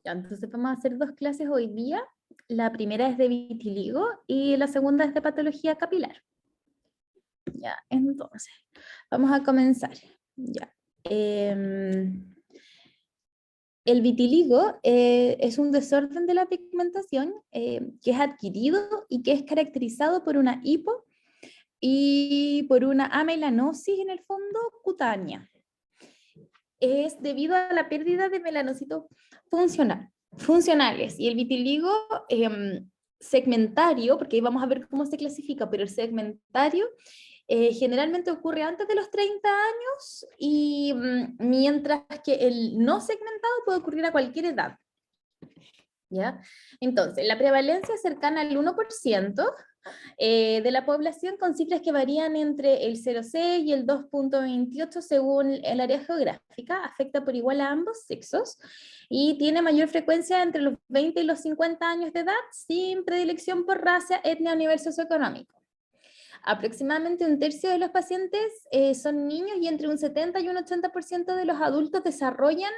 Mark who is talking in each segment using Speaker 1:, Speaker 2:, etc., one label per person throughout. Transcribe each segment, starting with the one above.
Speaker 1: Ya, entonces vamos a hacer dos clases hoy día. La primera es de vitiligo y la segunda es de patología capilar. Ya, entonces, vamos a comenzar. Ya. El vitiligo es un desorden de la pigmentación que es adquirido y que es caracterizado por una hipo y por una amelanosis en el fondo cutánea. Es debido a la pérdida de melanocitos funcionales. Y el vitiligo segmentario, porque ahí vamos a ver cómo se clasifica, pero el segmentario generalmente ocurre antes de los 30 años y mientras que el no segmentado puede ocurrir a cualquier edad. ¿Ya? Entonces, la prevalencia es cercana al 1% de la población, con cifras que varían entre el 0,6 y el 2,28 según el área geográfica, afecta por igual a ambos sexos y tiene mayor frecuencia entre los 20 y los 50 años de edad, sin predilección por raza, etnia o nivel socioeconómico. Aproximadamente un tercio de los pacientes son niños y entre un 70 y un 80% de los adultos desarrollan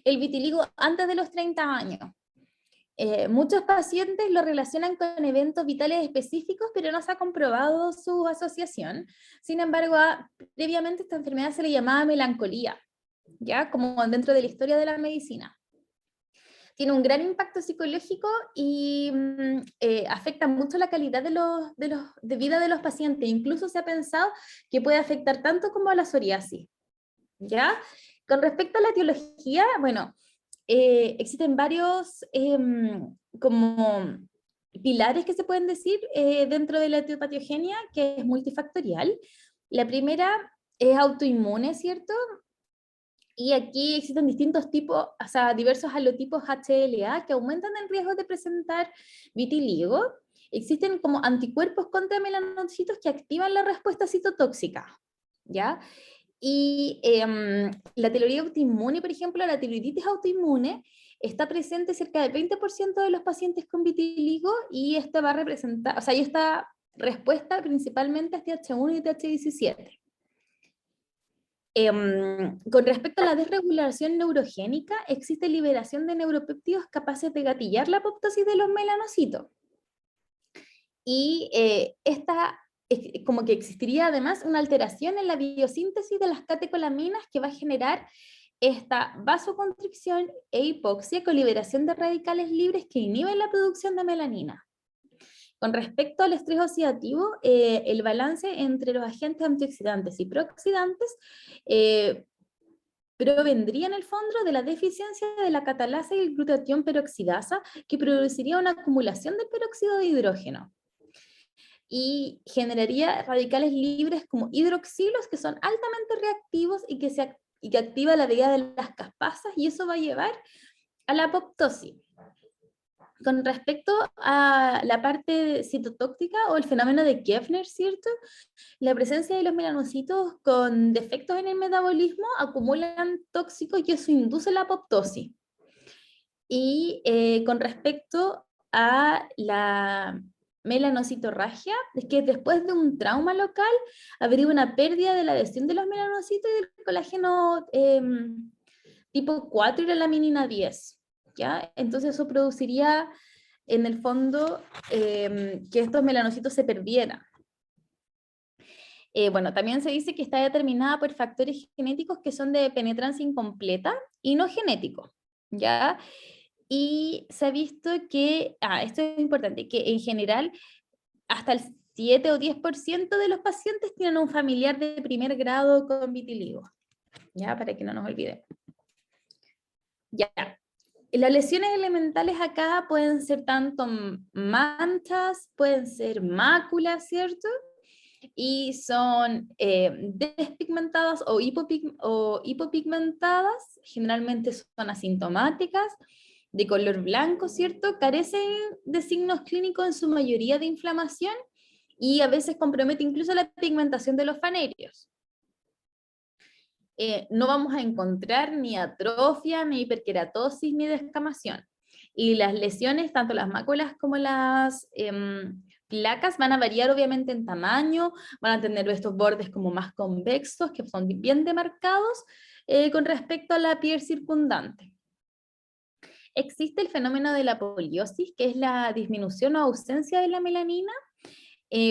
Speaker 1: el vitiligo antes de los 30 años. Muchos pacientes lo relacionan con eventos vitales específicos, pero no se ha comprobado su asociación. Sin embargo, previamente esta enfermedad se le llamaba melancolía, ¿ya? Como dentro de la historia de la medicina. Tiene un gran impacto psicológico y afecta mucho la calidad de vida de los pacientes. Incluso se ha pensado que puede afectar tanto como a la psoriasis, ¿ya? Con respecto a la etiología, bueno, existen varios como pilares que se pueden decir dentro de la etiopatogenia, que es multifactorial. La primera es autoinmune, ¿cierto? Y aquí existen distintos tipos, o sea, diversos halotipos HLA que aumentan el riesgo de presentar vitiligo. Existen como anticuerpos contra melanocitos que activan la respuesta citotóxica, ¿ya? Y la tiroides autoinmune, por ejemplo, la tiroiditis autoinmune, está presente cerca del 20% de los pacientes con vitiligo y esta va a representar, o sea, y esta respuesta principalmente es TH1 y TH17. Con respecto a la desregulación neurogénica, existe liberación de neuropéptidos capaces de gatillar la apoptosis de los melanocitos. Y como que existiría además una alteración en la biosíntesis de las catecolaminas que va a generar esta vasoconstricción e hipoxia con liberación de radicales libres que inhiben la producción de melanina. Con respecto al estrés oxidativo, el balance entre los agentes antioxidantes y prooxidantes provendría en el fondo de la deficiencia de la catalasa y el glutatión peroxidasa, que produciría una acumulación de peróxido de hidrógeno y generaría radicales libres como hidroxilos que son altamente reactivos y que activa la vía de las caspasas, y eso va a llevar a la apoptosis. Con respecto a la parte citotóxica o el fenómeno de Kefner, ¿cierto? La presencia de los melanocitos con defectos en el metabolismo acumulan tóxicos y eso induce la apoptosis. Y con respecto a la melanocitorragia, es que después de un trauma local habría una pérdida de la adhesión de los melanocitos y del colágeno tipo 4 y la laminina 10, ¿ya? Entonces eso produciría en el fondo que estos melanocitos se perdieran. Bueno, también se dice que está determinada por factores genéticos que son de penetrancia incompleta y no genéticos, ¿ya? Y se ha visto que, esto es importante, que en general hasta el 7 o 10% de los pacientes tienen un familiar de primer grado con vitiligo, ¿ya? Para que no nos olvidemos. Ya. Las lesiones elementales acá pueden ser tanto manchas, pueden ser máculas, ¿cierto? Y son despigmentadas o hipopigmentadas, generalmente son asintomáticas, de color blanco, ¿cierto? Carecen de signos clínicos en su mayoría de inflamación y a veces compromete incluso la pigmentación de los fanerios. No vamos a encontrar ni atrofia, ni hiperkeratosis, ni descamación. Y las lesiones, tanto las máculas como las placas, van a variar obviamente en tamaño, van a tener estos bordes como más convexos, que son bien demarcados con respecto a la piel circundante. Existe el fenómeno de la poliosis, que es la disminución o ausencia de la melanina,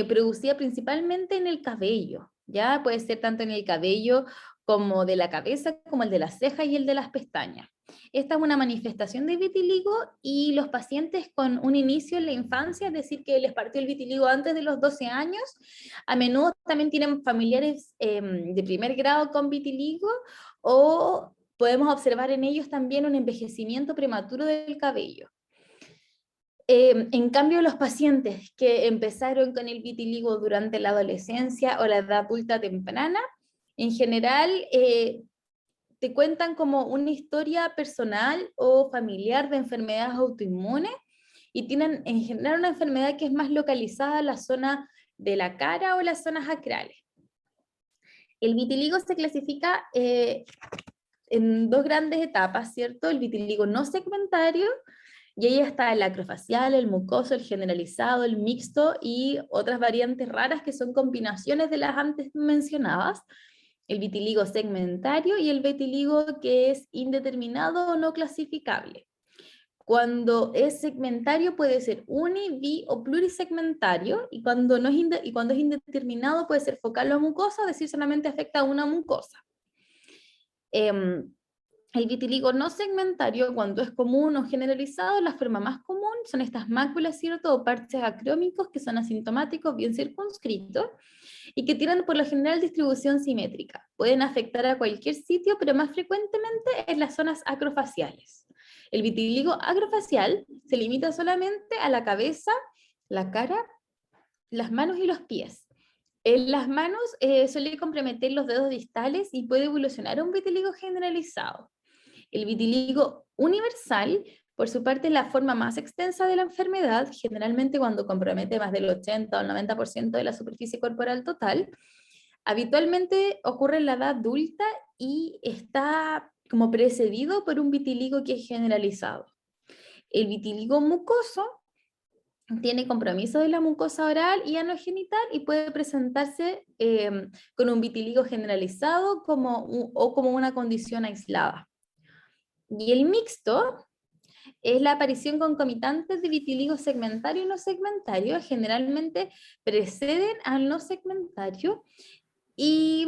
Speaker 1: producida principalmente en el cabello, ¿ya? Puede ser tanto en el cabello como de la cabeza, como el de las cejas y el de las pestañas. Esta es una manifestación de vitiligo y los pacientes con un inicio en la infancia, es decir, que les partió el vitiligo antes de los 12 años, a menudo también tienen familiares de primer grado con vitiligo, o podemos observar en ellos también un envejecimiento prematuro del cabello. En cambio, los pacientes que empezaron con el vitiligo durante la adolescencia o la edad adulta temprana, en general te cuentan como una historia personal o familiar de enfermedades autoinmunes y tienen en general una enfermedad que es más localizada en la zona de la cara o las zonas acrales. El vitiligo se clasifica en dos grandes etapas, ¿cierto? El vitiligo no segmentario, y ahí está el acrofacial, el mucoso, el generalizado, el mixto y otras variantes raras que son combinaciones de las antes mencionadas. El vitiligo segmentario y el vitiligo que es indeterminado o no clasificable. Cuando es segmentario puede ser uni, bi o plurisegmentario, y cuando es indeterminado puede ser focal o mucosa, es decir, solamente afecta a una mucosa. El vitiligo no segmentario, cuando es común o generalizado, la forma más común son estas máculas, ¿cierto? O parches acrómicos que son asintomáticos, bien circunscritos, y que tienen por lo general distribución simétrica. Pueden afectar a cualquier sitio, pero más frecuentemente en las zonas acrofaciales. El vitiligo acrofacial se limita solamente a la cabeza, la cara, las manos y los pies. En las manos suele comprometer los dedos distales y puede evolucionar a un vitiligo generalizado. El vitiligo universal, por su parte, es la forma más extensa de la enfermedad, generalmente cuando compromete más del 80 o el 90% de la superficie corporal total. Habitualmente ocurre en la edad adulta y está como precedido por un vitiligo que es generalizado. El vitiligo mucoso tiene compromiso de la mucosa oral y anogenital y puede presentarse con un vitiligo generalizado o como una condición aislada. Y el mixto es la aparición concomitante de vitiligo segmentario y no segmentario, generalmente preceden al no segmentario, y,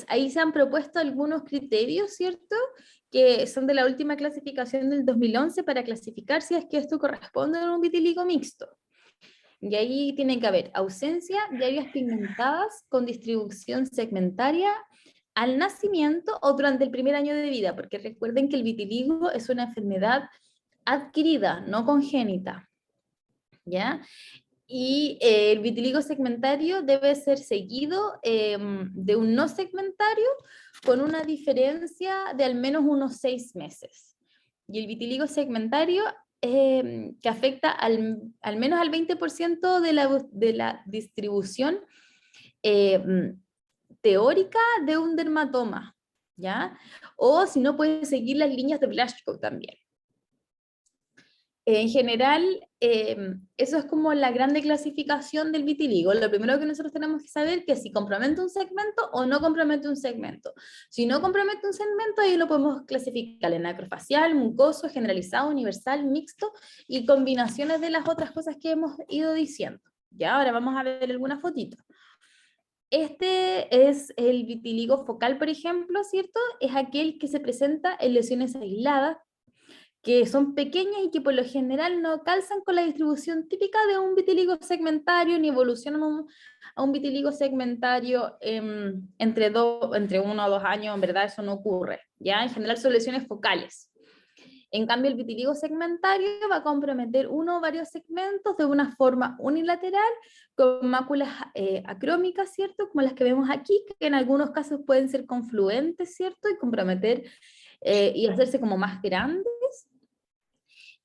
Speaker 1: ahí se han propuesto algunos criterios, ¿cierto?, que son de la última clasificación del 2011 para clasificar si es que esto corresponde a un vitiligo mixto. Y ahí tiene que haber ausencia de áreas pigmentadas con distribución segmentaria al nacimiento o durante el primer año de vida, porque recuerden que el vitiligo es una enfermedad adquirida, no congénita, ¿ya? Y el vitiligo segmentario debe ser seguido de un no segmentario con una diferencia de al menos unos 6 meses. Y el vitiligo segmentario que afecta al menos al 20% de la distribución teórica de un dermatoma, ¿ya? O si no, pueden seguir las líneas de Blaschko también. En general, eso es como la grande clasificación del vitiligo. Lo primero que nosotros tenemos que saber es que si compromete un segmento o no compromete un segmento. Si no compromete un segmento, ahí lo podemos clasificar en acrofacial, mucoso, generalizado, universal, mixto y combinaciones de las otras cosas que hemos ido diciendo. Ya, ahora vamos a ver algunas fotitos. Este es el vitiligo focal, por ejemplo, ¿cierto? Es aquel que se presenta en lesiones aisladas, que son pequeñas y que por lo general no calzan con la distribución típica de un vitiligo segmentario, ni evolucionan a un vitiligo segmentario entre 1 o 2 años. En verdad eso no ocurre, ¿ya? En general son lesiones focales. En cambio, el vitiligo segmentario va a comprometer uno o varios segmentos de una forma unilateral, con máculas acrómicas, ¿cierto? Como las que vemos aquí, que en algunos casos pueden ser confluentes, ¿cierto? Y comprometer y hacerse como más grandes.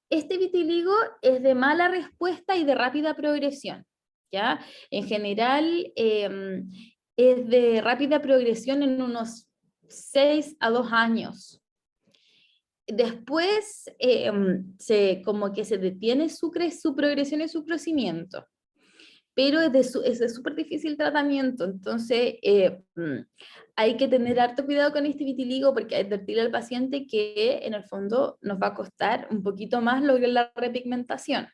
Speaker 1: Este vitiligo es de mala respuesta y de rápida progresión, ¿ya? En general, es de rápida progresión en unos 6 a 2 años. Después, como que se detiene su progresión y su crecimiento. pero es de súper difícil tratamiento, entonces hay que tener harto cuidado con este vitiligo porque hay que advertirle al paciente que en el fondo nos va a costar un poquito más lograr la repigmentación.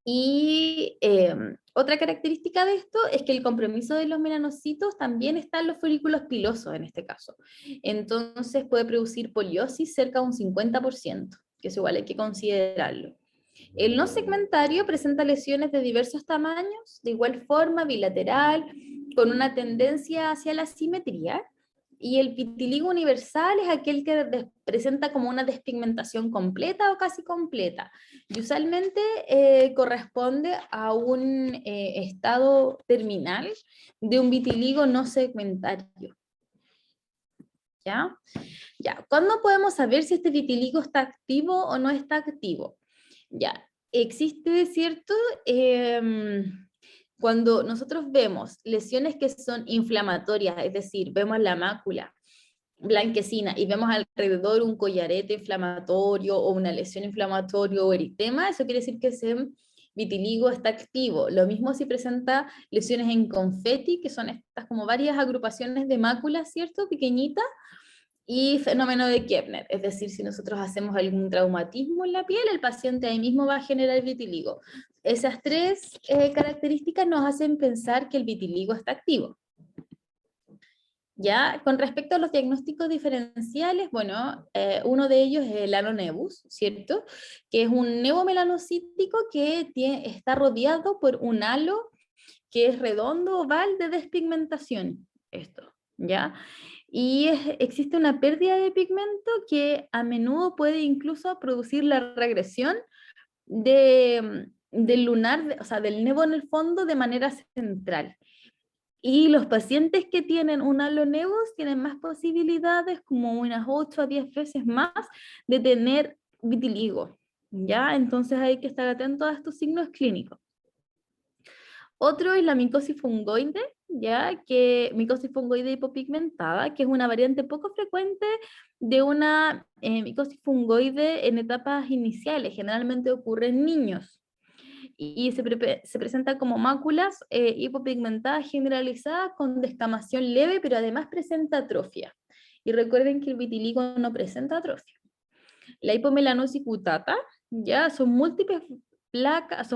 Speaker 1: Y otra característica de esto es que el compromiso de los melanocitos también está en los folículos pilosos en este caso. Entonces puede producir poliosis cerca de un 50%, que eso igual hay que considerarlo. El no segmentario presenta lesiones de diversos tamaños, de igual forma, bilateral, con una tendencia hacia la simetría. Y el vitiligo universal es aquel que presenta como una despigmentación completa o casi completa. Y usualmente corresponde a un estado terminal de un vitiligo no segmentario. ¿Ya? Ya. ¿Cuándo podemos saber si este vitiligo está activo o no está activo? Ya, existe, ¿cierto? Cuando nosotros vemos lesiones que son inflamatorias, es decir, vemos la mácula blanquecina y vemos alrededor un collarete inflamatorio o una lesión inflamatoria o eritema, eso quiere decir que ese vitiligo está activo. Lo mismo si presenta lesiones en confeti, que son estas como varias agrupaciones de máculas, ¿cierto? Pequeñitas, y fenómeno de Kepner, es decir, si nosotros hacemos algún traumatismo en la piel, el paciente ahí mismo va a generar vitiligo. Esas tres características nos hacen pensar que el vitiligo está activo. Ya, con respecto a los diagnósticos diferenciales, bueno, uno de ellos es el halo nevus, ¿cierto? Que es un neomelanocítico que está rodeado por un halo que es redondo, oval, de despigmentación. Esto, ¿ya? Y existe una pérdida de pigmento que a menudo puede incluso producir la regresión del lunar, o sea, del nevo en el fondo de manera central. Y los pacientes que tienen un halo nevus tienen más posibilidades, como unas 8 a 10 veces más, de tener vitiligo, ¿ya? Entonces hay que estar atento a estos signos clínicos. Otro es la micosis fungoide, ya que micosis fungoide hipopigmentada, que es una variante poco frecuente de una micosis fungoide en etapas iniciales, generalmente ocurre en niños y se presenta como máculas hipopigmentadas generalizadas con descamación leve, pero además presenta atrofia. Y recuerden que el vitiligo no presenta atrofia. La hipomelanosis cutata, ya son múltiples placas,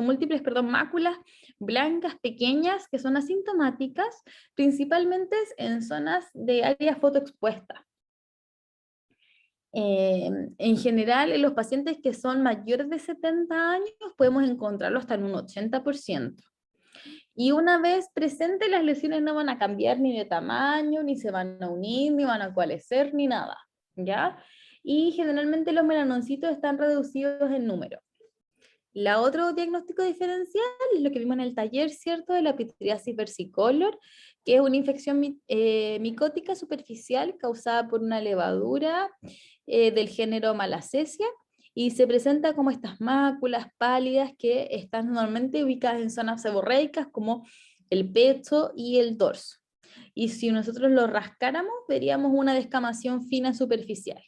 Speaker 1: máculas blancas pequeñas que son asintomáticas, principalmente en zonas de área fotoexpuesta. En general, en los pacientes que son mayores de 70 años podemos encontrarlo hasta en un 80%. Y una vez presentes, las lesiones no van a cambiar ni de tamaño, ni se van a unir, ni van a coalescer, ni nada, ¿ya? Y generalmente los melanocitos están reducidos en número. La otro diagnóstico diferencial es lo que vimos en el taller, ¿cierto? De la pityriasis versicolor, que es una infección micótica superficial causada por una levadura del género Malassezia, y se presenta como estas máculas pálidas que están normalmente ubicadas en zonas seborreicas como el pecho y el dorso. Y si nosotros lo rascáramos, veríamos una descamación fina superficial.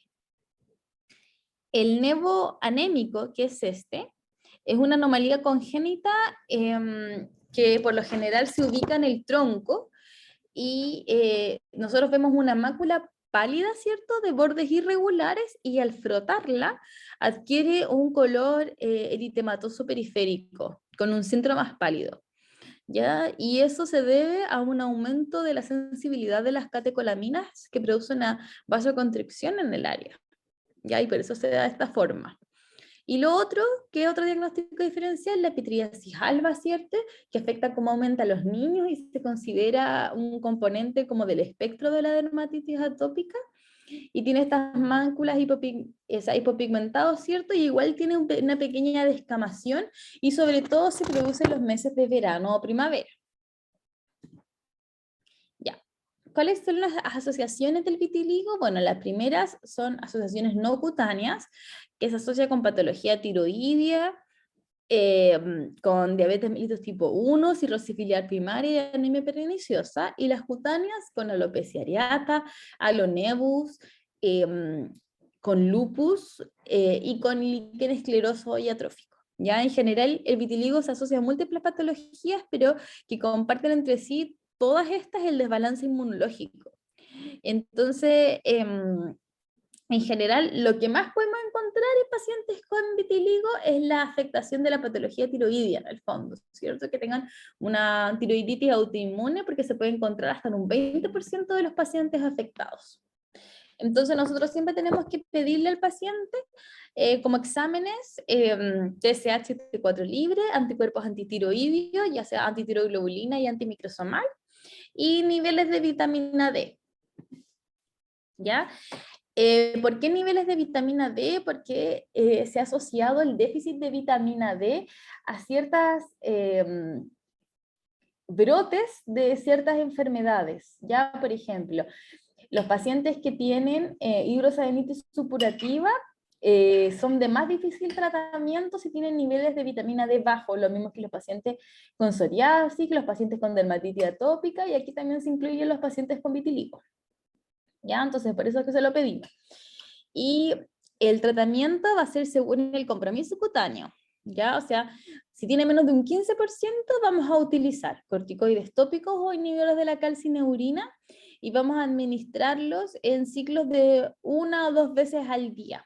Speaker 1: El nevo anémico, que es este, es una anomalía congénita que por lo general se ubica en el tronco y nosotros vemos una mácula pálida, ¿cierto?, de bordes irregulares, y al frotarla adquiere un color eritematoso periférico, con un centro más pálido, ¿ya? Y eso se debe a un aumento de la sensibilidad de las catecolaminas que producen una vasoconstricción en el área, ¿ya? Y por eso se da de esta forma. Y lo otro, que otro diagnóstico diferencial, la pityriasis alba, ¿cierto? Que afecta cómo aumenta a los niños y se considera un componente como del espectro de la dermatitis atópica. Y tiene estas máculas hipopigmentados, ¿cierto? Y igual tiene una pequeña descamación y sobre todo se produce en los meses de verano o primavera. Ya. ¿Cuáles son las asociaciones del vitiligo? Bueno, las primeras son asociaciones no cutáneas, que se asocia con patología tiroidea, con diabetes mellitus tipo 1, cirrosis biliar primaria y anemia perniciosa, y las cutáneas con alopecia areata, halo nevus, con lupus y con líquen escleroso y atrófico. Ya en general el vitiligo se asocia a múltiples patologías, pero que comparten entre sí todas estas el desbalance inmunológico. Entonces, en general, lo que más podemos encontrar en pacientes con vitiligo es la afectación de la patología tiroidea, en el fondo, ¿cierto? Que tengan una tiroiditis autoinmune, porque se puede encontrar hasta en un 20% de los pacientes afectados. Entonces nosotros siempre tenemos que pedirle al paciente como exámenes TSH-T4 libre, anticuerpos antitiroideos, ya sea antitiroglobulina y antimicrosomal, y niveles de vitamina D. ¿Ya? ¿Por qué niveles de vitamina D? Porque se ha asociado el déficit de vitamina D a ciertas brotes de ciertas enfermedades. Ya, por ejemplo, los pacientes que tienen hidrosalinitis supurativa son de más difícil tratamiento si tienen niveles de vitamina D bajos, lo mismo que los pacientes con psoriasis, los pacientes con dermatitis atópica, y aquí también se incluyen los pacientes con vitiligo. ¿Ya? Entonces, por eso es que se lo pedimos. Y el tratamiento va a ser según el compromiso cutáneo, ¿ya? O sea, si tiene menos de un 15%, vamos a utilizar corticoides tópicos o inhibidores de la calcineurina, y vamos a administrarlos en ciclos de 1 o 2 veces al día.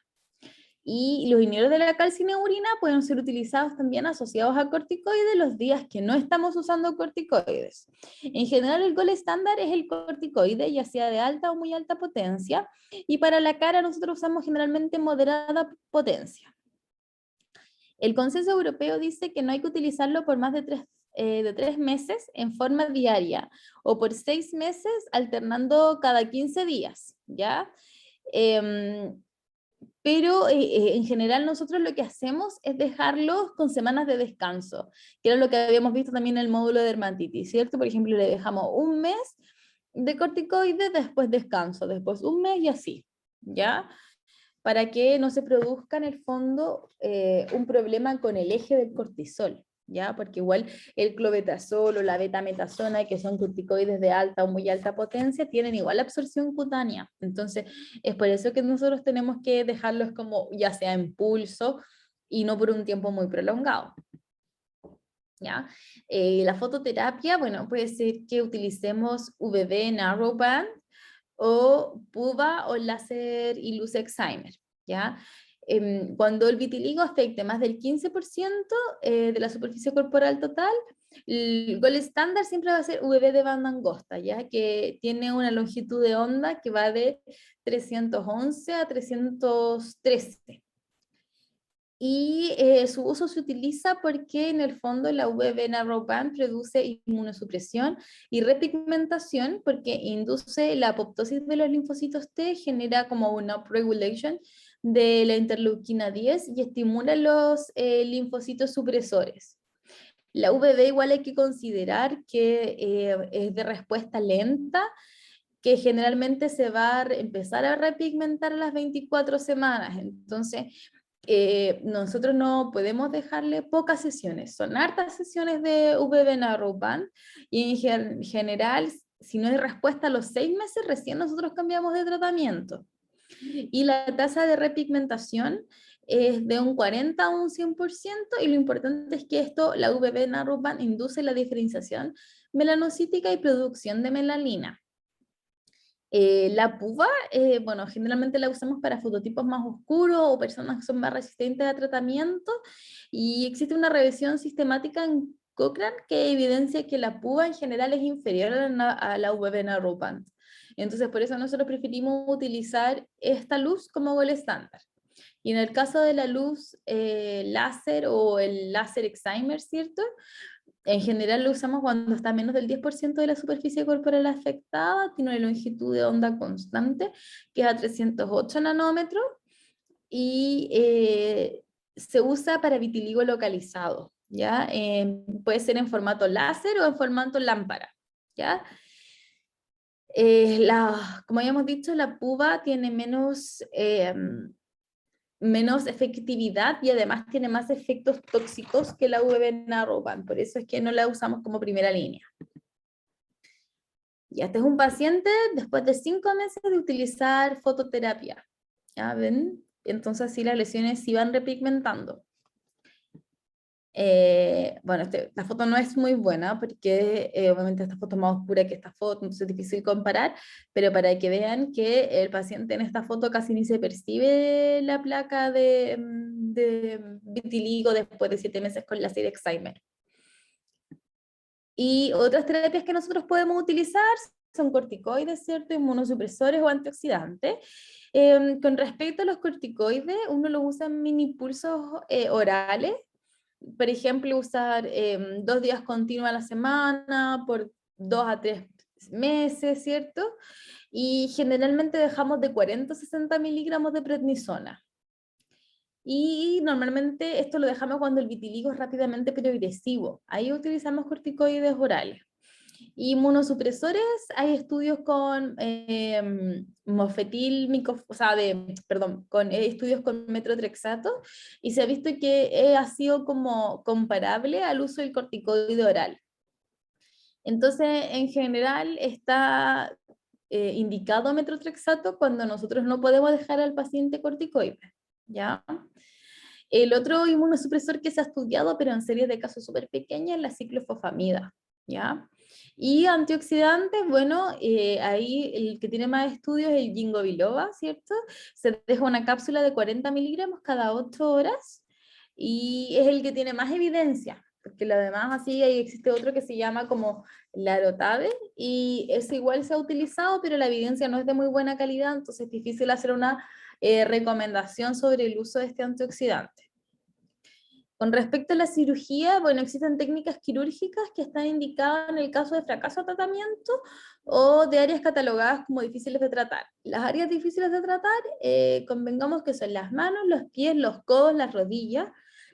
Speaker 1: Y los inhibidores de la calcineurina pueden ser utilizados también asociados a corticoides los días que no estamos usando corticoides. En general, el gol estándar es el corticoide, ya sea de alta o muy alta potencia, y para la cara nosotros usamos generalmente moderada potencia. El Consenso Europeo dice que no hay que utilizarlo por más de 3 meses en forma diaria, o por 6 meses alternando cada 15 días, ¿ya? Pero en general nosotros lo que hacemos es dejarlos con semanas de descanso, que era lo que habíamos visto también en el módulo de dermatitis, ¿cierto? Por ejemplo, le dejamos un mes de corticoides, después descanso, después un mes y así, ¿ya? Para que no se produzca en el fondo un problema con el eje del cortisol, ¿ya? Porque igual el clobetasol o la betametasona, que son corticoides de alta o muy alta potencia, tienen igual absorción cutánea. Entonces, es por eso que nosotros tenemos que dejarlos como ya sea en pulso y no por un tiempo muy prolongado. ¿Ya? La fototerapia, bueno, puede ser que utilicemos UVB narrowband o PUVA o láser y luz Excimer, ¿ya? Cuando el vitiligo afecte más del 15% de la superficie corporal total, el gol estándar siempre va a ser UVB de banda angosta, ¿ya? Que tiene una longitud de onda que va de 311 a 313. Y su uso se utiliza porque en el fondo la UVB narrowband produce inmunosupresión y repigmentación, porque induce la apoptosis de los linfocitos T, genera como una upregulation de la interleuquina 10 y estimula los linfocitos supresores. La UVB igual hay que considerar que es de respuesta lenta, que generalmente se va a empezar a repigmentar a las 24 semanas. Entonces, nosotros no podemos dejarle pocas sesiones, son hartas sesiones de VB narrowband, y en general, si no hay respuesta a los 6 meses, recién nosotros cambiamos de tratamiento. Y la tasa de repigmentación es de un 40 a un 100%, y lo importante es que esto, la VB narrowband, induce la diferenciación melanocítica y producción de melanina. La PUVA, bueno, generalmente la usamos para fototipos más oscuros o personas que son más resistentes a tratamiento, y existe una revisión sistemática en Cochrane que evidencia que la PUVA en general es inferior a la UVB narrowband. Entonces, por eso nosotros preferimos utilizar esta luz como gol estándar. Y en el caso de la luz láser o el láser excimer, ¿cierto? En general lo usamos cuando está menos del 10% de la superficie corporal afectada, tiene una longitud de onda constante, que es a 308 nanómetros, y se usa para vitiligo localizado, ¿ya? Puede ser en formato láser o en formato lámpara, ¿ya? Como habíamos dicho, la PUVA tiene menos efectividad y además tiene más efectos tóxicos que la UVB narrowband, por eso es que no la usamos como primera línea. Y este es un paciente después de 5 meses de utilizar fototerapia, ¿ya ven? Entonces así las lesiones se van repigmentando. Bueno, la foto no es muy buena porque obviamente esta foto es más oscura que esta foto, entonces es difícil comparar, pero para que vean que el paciente en esta foto casi ni se percibe la placa de vitiligo después de 7 meses con la serie Alzheimer. Y otras terapias que nosotros podemos utilizar son corticoides, ¿cierto? Inmunosupresores o antioxidantes. Con respecto a los corticoides, uno los usa en mini pulsos orales. Por ejemplo, usar 2 días continuos a la semana por 2 a 3 meses, ¿cierto? Y generalmente dejamos de 40 a 60 miligramos de prednisona. Y normalmente esto lo dejamos cuando el vitiligo es rápidamente progresivo. Ahí utilizamos corticoides orales. Y inmunosupresores, hay estudios con mofetil, o sea, perdón, con estudios con metrotrexato, y se ha visto que ha sido como comparable al uso del corticoide oral. Entonces, en general, está indicado metrotrexato cuando nosotros no podemos dejar al paciente corticoide, ¿ya? El otro inmunosupresor que se ha estudiado, pero en series de casos súper pequeñas, es la ciclofosfamida, ¿ya? Y antioxidantes, bueno, ahí el que tiene más estudios es el ginkgo biloba, ¿cierto? Se deja una cápsula de 40 miligramos cada 8 horas y es el que tiene más evidencia, porque lo demás así, ahí existe otro que se llama como larotabe y ese igual se ha utilizado, pero la evidencia no es de muy buena calidad, entonces es difícil hacer una recomendación sobre el uso de este antioxidante. Con respecto a la cirugía, bueno, existen técnicas quirúrgicas que están indicadas en el caso de fracaso de tratamiento o de áreas catalogadas como difíciles de tratar. Las áreas difíciles de tratar, convengamos que son las manos, los pies, los codos, las rodillas,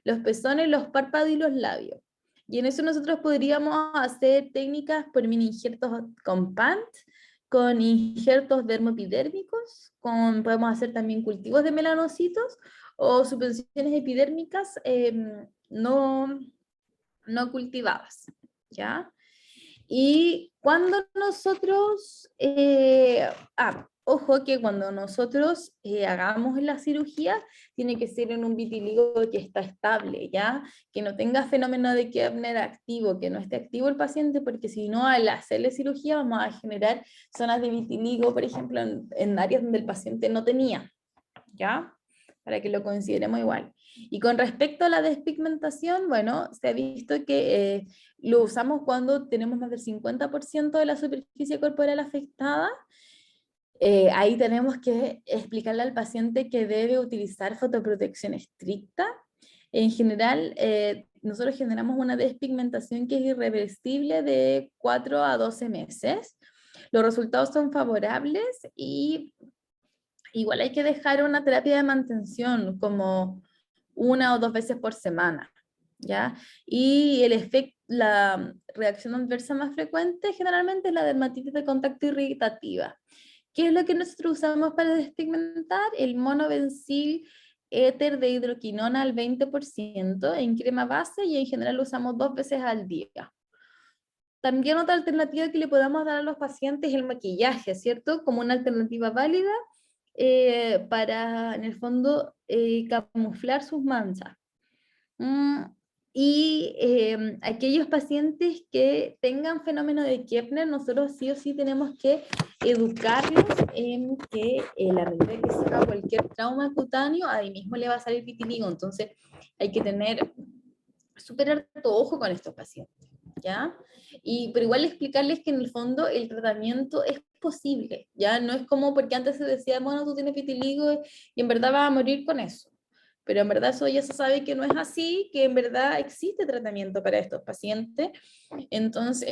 Speaker 1: los pezones, los párpados y los labios. Y en eso nosotros podríamos hacer técnicas por mini injertos con PANT, con injertos dermopidérmicos, podemos hacer también cultivos de melanocitos, o suspensiones epidérmicas no cultivadas, ¿ya? Y cuando nosotros, ojo que cuando nosotros hagamos la cirugía, tiene que ser en un vitiligo que está estable, ¿ya? Que no tenga fenómeno de Koebner activo, que no esté activo el paciente, porque si no, al hacerle cirugía vamos a generar zonas de vitiligo, por ejemplo, en áreas donde el paciente no tenía, ¿ya? Para que lo consideremos igual. Y con respecto a la despigmentación, bueno, se ha visto que lo usamos cuando tenemos más del 50% de la superficie corporal afectada. Ahí tenemos que explicarle al paciente que debe utilizar fotoprotección estricta. En general, nosotros generamos una despigmentación que es irreversible de 4 a 12 meses. Los resultados son favorables y igual hay que dejar una terapia de mantención como 1 o 2 veces por semana, ¿ya? Y la reacción adversa más frecuente generalmente es la dermatitis de contacto irritativa. ¿Qué es lo que nosotros usamos para despigmentar? El monobencil éter de hidroquinona al 20% en crema base y en general lo usamos 2 veces al día. También otra alternativa que le podemos dar a los pacientes es el maquillaje, ¿cierto? Como una alternativa válida para, en el fondo, camuflar sus manchas. Mm, y aquellos pacientes que tengan fenómeno de Koebner, nosotros sí o sí tenemos que educarlos en que la medida que se haga cualquier trauma cutáneo, ahí mismo le va a salir vitiligo. Entonces hay que tener súper harto ojo con estos pacientes, ¿ya? Pero igual explicarles que en el fondo el tratamiento es posible, ¿ya? No es como porque antes se decía, bueno, tú tienes vitiligo y en verdad vas a morir con eso. Pero en verdad eso ya se sabe que no es así, que en verdad existe tratamiento para estos pacientes. Entonces,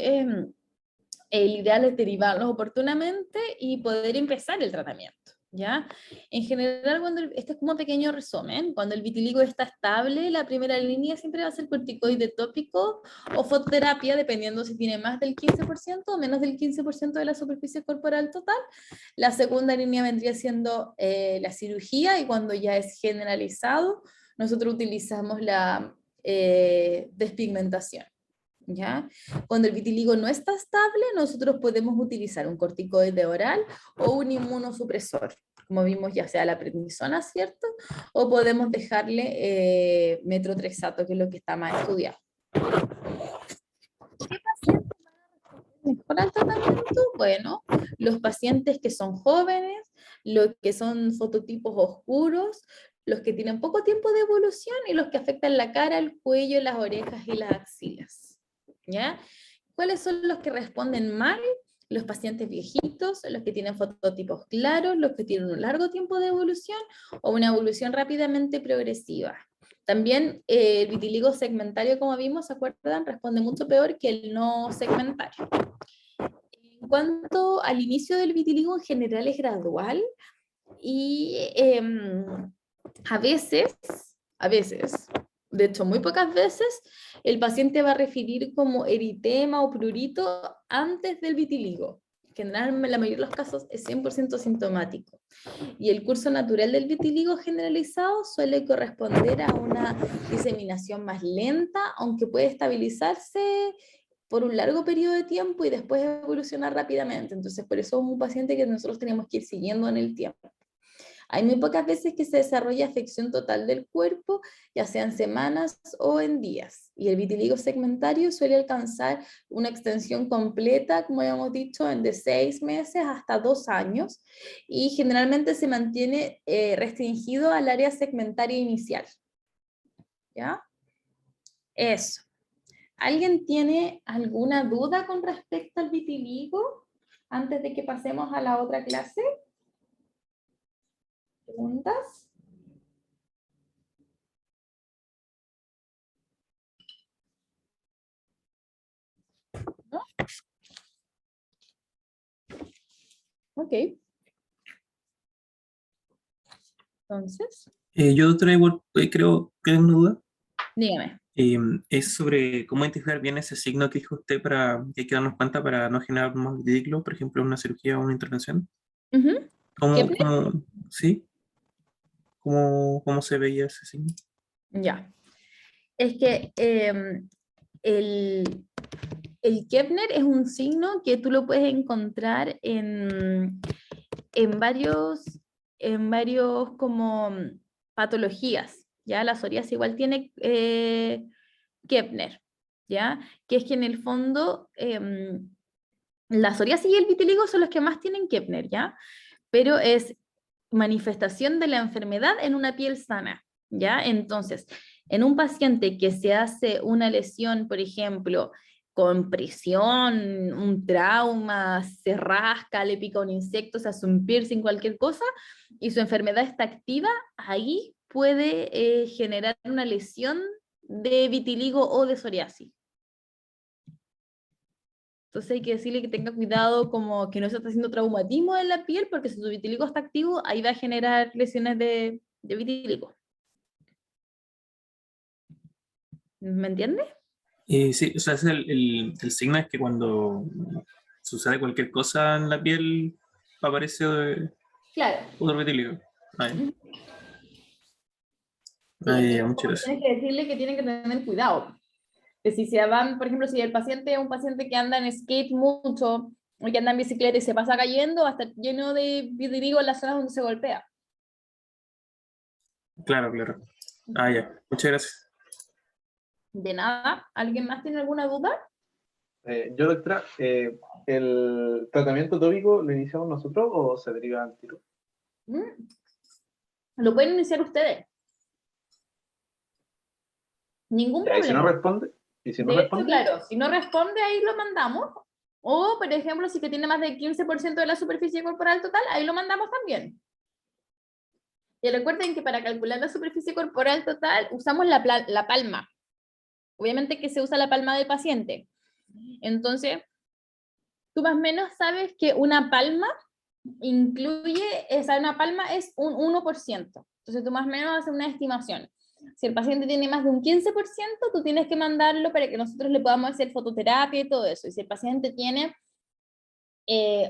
Speaker 1: el ideal es derivarlos oportunamente y poder empezar el tratamiento, ¿ya? En general, este es como un pequeño resumen, cuando el vitiligo está estable, la primera línea siempre va a ser corticoide tópico o fototerapia, dependiendo si tiene más del 15% o menos del 15% de la superficie corporal total. La segunda línea vendría siendo la cirugía, y cuando ya es generalizado, nosotros utilizamos la despigmentación, ¿ya? Cuando el vitiligo no está estable, nosotros podemos utilizar un corticoide oral o un inmunosupresor, como vimos, ya sea la prednisona, ¿cierto? O podemos dejarle metrotrexato, que es lo que está más estudiado. ¿Qué pacientes mejoran el tratamiento? Bueno, los pacientes que son jóvenes, los que son fototipos oscuros, los que tienen poco tiempo de evolución y los que afectan la cara, el cuello, las orejas y las axilas. ¿Ya? ¿Cuáles son los que responden mal? Los pacientes viejitos, los que tienen fototipos claros, los que tienen un largo tiempo de evolución o una evolución rápidamente progresiva. También el vitiligo segmentario, como vimos, ¿se acuerdan? Responde mucho peor que el no segmentario. En cuanto al inicio del vitiligo, en general es gradual y a veces, de hecho muy pocas veces, el paciente va a referir como eritema o prurito antes del vitiligo. En general, en la mayoría de los casos es 100% sintomático. Y el curso natural del vitiligo generalizado suele corresponder a una diseminación más lenta, aunque puede estabilizarse por un largo periodo de tiempo y después evolucionar rápidamente. Entonces, por eso es un paciente que nosotros tenemos que ir siguiendo en el tiempo. Hay muy pocas veces que se desarrolla afección total del cuerpo, ya sea en semanas o en días. Y el vitiligo segmentario suele alcanzar una extensión completa, como habíamos dicho, en de 6 meses hasta 2 años, y generalmente se mantiene restringido al área segmentaria inicial. ¿Ya? Eso. ¿Alguien tiene alguna duda con respecto al vitiligo antes de que pasemos a la otra clase? ¿Preguntas? ¿No? Ok. Entonces,
Speaker 2: Yo otra igual creo que tengo una duda.
Speaker 1: dígame.
Speaker 2: Es sobre cómo identificar bien ese signo que dijo usted para que hay que darnos cuenta para no generar más ridículo, por ejemplo, una cirugía o una intervención.
Speaker 1: Ujú.
Speaker 2: ¿Cómo,
Speaker 1: ¿Kepner?
Speaker 2: cómo, sí? ¿Cómo se veía ese signo?
Speaker 1: Ya. Es que el, el Kepner es un signo que tú lo puedes encontrar en varios como patologías. ¿Ya? La psoriasis igual tiene Kepner, ¿ya? Que es que en el fondo la psoriasis y el vitiligo son los que más tienen Kepner, ¿ya? Pero es manifestación de la enfermedad en una piel sana, ¿ya? Entonces, en un paciente que se hace una lesión, por ejemplo, con presión, un trauma, se rasca, le pica un insecto, se hace un piercing, cualquier cosa, y su enfermedad está activa, ahí puede generar una lesión de vitiligo o de psoriasis. Entonces hay que decirle que tenga cuidado como que no se está haciendo traumatismo en la piel, porque si su vitiligo está activo, ahí va a generar lesiones de vitiligo. ¿Me entiendes?
Speaker 2: Sí, o sea, es el signo es que cuando sucede cualquier cosa en la piel aparece
Speaker 1: Claro.
Speaker 2: otro vitiligo. Ay,
Speaker 1: Sí,
Speaker 2: ya,
Speaker 1: entonces
Speaker 2: muchas
Speaker 1: como que
Speaker 2: gracias.
Speaker 1: tienes que decirle que tienen que tener cuidado. Que si se van, por ejemplo, si el paciente es un paciente que anda en skate mucho, o que anda en bicicleta y se pasa cayendo, va a estar lleno de vitiligo en las zonas donde se golpea.
Speaker 2: Claro, claro. Ya, muchas gracias.
Speaker 1: De nada. ¿Alguien más tiene alguna duda?
Speaker 3: Yo, doctora, ¿el tratamiento tópico lo iniciamos nosotros o se deriva al tiro?
Speaker 1: Mm, Lo pueden iniciar ustedes. Ningún
Speaker 3: Ya, ¿y si no
Speaker 1: problema.
Speaker 3: responde? ¿Y si no
Speaker 1: De hecho,
Speaker 3: responde?
Speaker 1: claro, si no responde, ahí lo mandamos. O, por ejemplo, si que tiene más del 15% de la superficie corporal total, ahí lo mandamos también. Y recuerden que para calcular la superficie corporal total usamos la palma. Obviamente que se usa la palma del paciente. Entonces, tú más o menos sabes que una palma incluye, esa una palma es un 1%. Entonces, tú más o menos haces una estimación. Si el paciente tiene más de un 15%, tú tienes que mandarlo para que nosotros le podamos hacer fototerapia y todo eso. Y si el paciente tiene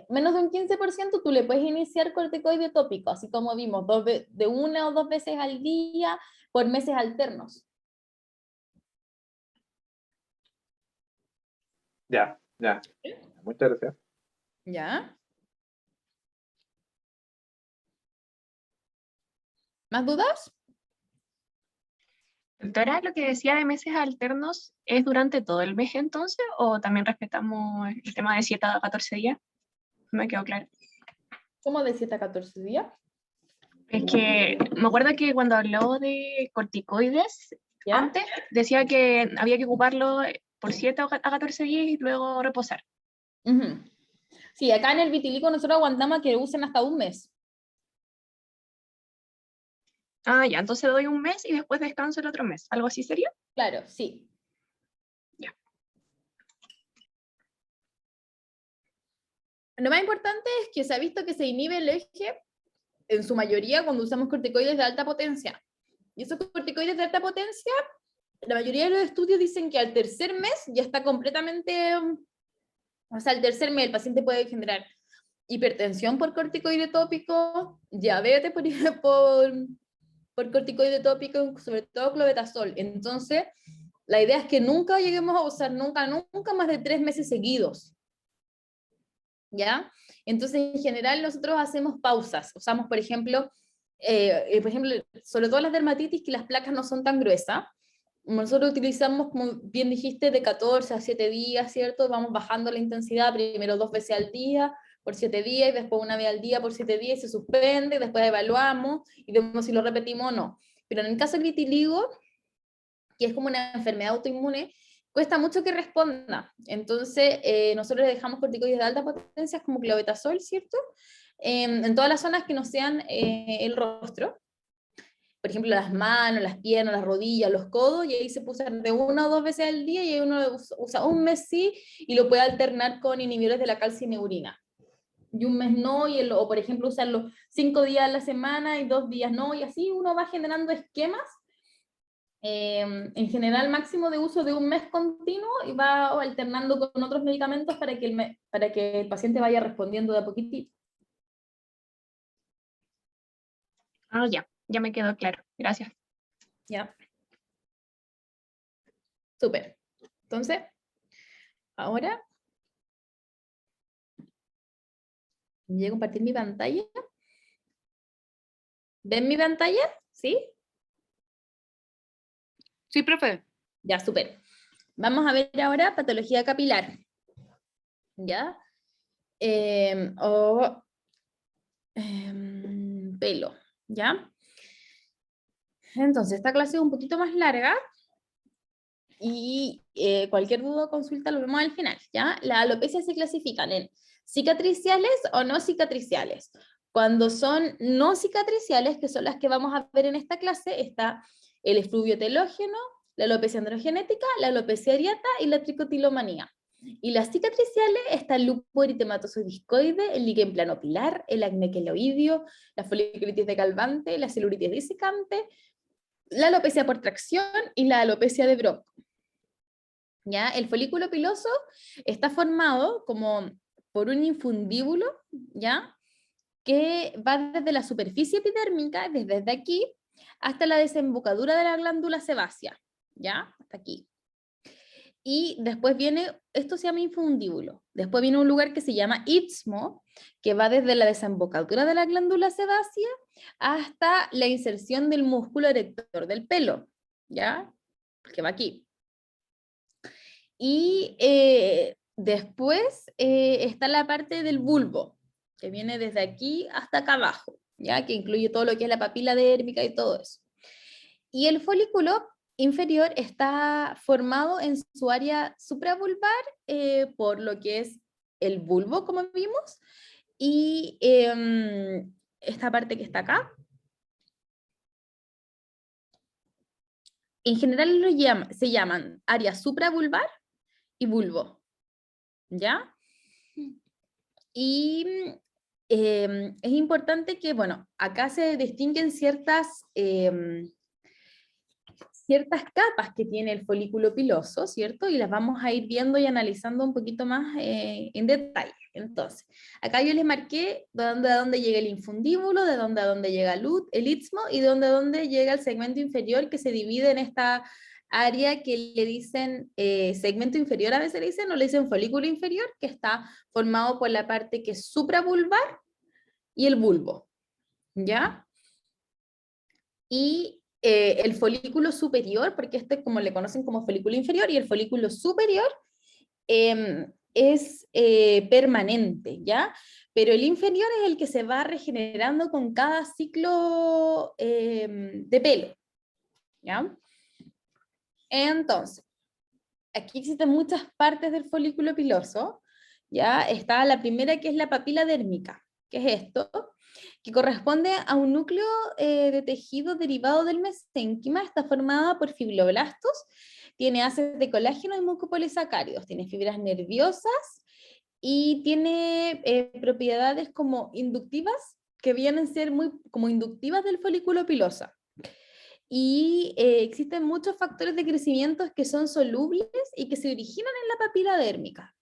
Speaker 1: menos de un 15%, tú le puedes iniciar corticoide tópico, así como vimos, de una o dos veces al día por meses alternos.
Speaker 3: Ya, ya. Muchas gracias.
Speaker 1: ¿Ya? ¿Más dudas?
Speaker 4: Doctora, lo que decía de meses alternos, ¿es durante todo el mes entonces? ¿O también respetamos el tema de 7 a 14 días? No me quedó claro.
Speaker 1: ¿Cómo de 7 a 14 días?
Speaker 4: Es que me acuerdo que cuando habló de corticoides,
Speaker 1: ¿Ya?
Speaker 4: antes decía que había que ocuparlo por 7 a 14 días y luego reposar.
Speaker 1: Ujú. Sí, acá en el vitiligo nosotros aguantamos a que usen hasta un mes.
Speaker 4: Ah, ya, entonces doy un mes y después descanso el otro mes. ¿Algo así sería?
Speaker 1: Claro, sí.
Speaker 4: Ya.
Speaker 1: Lo más importante es que se ha visto que se inhibe el eje en su mayoría cuando usamos corticoides de alta potencia. Y esos corticoides de alta potencia, la mayoría de los estudios dicen que al tercer mes ya está completamente, o sea, al tercer mes el paciente puede generar hipertensión por corticoide tópico, diabetes por corticoide tópico, sobre todo clobetasol. Entonces, la idea es que nunca lleguemos a usar, nunca más de 3 meses seguidos. ¿Ya? Entonces, en general, nosotros hacemos pausas. Usamos, por ejemplo, sobre todo las dermatitis, que las placas no son tan gruesas. Nosotros utilizamos, como bien dijiste, de 14 a 7 días, ¿cierto? Vamos bajando la intensidad, primero 2 veces al día, por 7 días, y después una vez al día por 7 días, y se suspende, después evaluamos, y vemos si lo repetimos o no. Pero en el caso del vitiligo, que es como una enfermedad autoinmune, cuesta mucho que responda. Entonces, nosotros le dejamos corticoides de alta potencia, como clobetasol, ¿cierto? En todas las zonas que no sean el rostro. Por ejemplo, las manos, las piernas, las rodillas, los codos, y ahí se puede usar de 1 o 2 veces al día, y ahí uno usa un mes sí, y lo puede alternar con inhibidores de la calcineurina. Y un mes no, o por ejemplo usarlo 5 días a la semana y 2 días no, y así uno va generando esquemas en general máximo de uso de un mes continuo, y va alternando con otros medicamentos para que el paciente vaya respondiendo de a poquitito.
Speaker 4: Ah, ya me quedó claro. Gracias.
Speaker 1: ¿Ya? Súper. Entonces, ahora voy a compartir mi pantalla. ¿Ven mi pantalla? ¿Sí?
Speaker 5: Sí, profe.
Speaker 1: Ya, súper. Vamos a ver ahora patología capilar. ¿Ya? Pelo. ¿Ya? Entonces, esta clase es un poquito más larga, y cualquier duda o consulta lo vemos al final, ¿ya? Las alopecias se clasifican en cicatriciales o no cicatriciales. Cuando son no cicatriciales, que son las que vamos a ver en esta clase, está el efluvio telógeno, la alopecia androgenética, la alopecia areata y la tricotilomanía. Y las cicatriciales está el lupus eritematoso discoide, el líquen planopilar, el acné queloideo, la foliculitis decalvante, la celulitis disecante, la alopecia por tracción y la alopecia de Brock. ¿Ya? El folículo piloso está formado como por un infundíbulo, ¿ya? Que va desde la superficie epidérmica, desde aquí, hasta la desembocadura de la glándula sebácea, ¿ya? Hasta aquí. Y después viene, esto se llama infundíbulo. Después viene un lugar que se llama istmo, que va desde la desembocadura de la glándula sebácea hasta la inserción del músculo erector del pelo, ¿ya? Que va aquí. Y después está la parte del bulbo, que viene desde aquí hasta acá abajo, ¿ya? Que incluye todo lo que es la papila dérmica y todo eso. Y el folículo inferior está formado en su área supravulvar por lo que es el bulbo, como vimos, y esta parte que está acá. En general se llaman área supravulvar y bulbo, ¿ya? Y es importante que, bueno, acá se distinguen ciertas capas que tiene el folículo piloso, ¿cierto? Y las vamos a ir viendo y analizando un poquito más en detalle. Entonces, acá yo les marqué de dónde a dónde llega el infundíbulo, de dónde a dónde llega el istmo, y de dónde a dónde llega el segmento inferior, que se divide en esta área que le dicen segmento inferior, a veces le dicen, o le dicen folículo inferior, que está formado por la parte que es supravulvar y el bulbo, ¿ya? y el folículo superior, porque este como le conocen como folículo inferior, y el folículo superior es permanente, ¿ya? Pero el inferior es el que se va regenerando con cada ciclo de pelo, ¿ya? Entonces, aquí existen muchas partes del folículo piloso, ¿ya? Está la primera, que es la papila dérmica, que es esto, que corresponde a un núcleo de tejido derivado del mesénquima. Está formada por fibroblastos, tiene ácidos de colágeno y mucopolisacáridos, tiene fibras nerviosas y tiene propiedades como inductivas, que vienen a ser muy como inductivas del folículo piloso. Y existen muchos factores de crecimiento que son solubles y que se originan en la papila dérmica.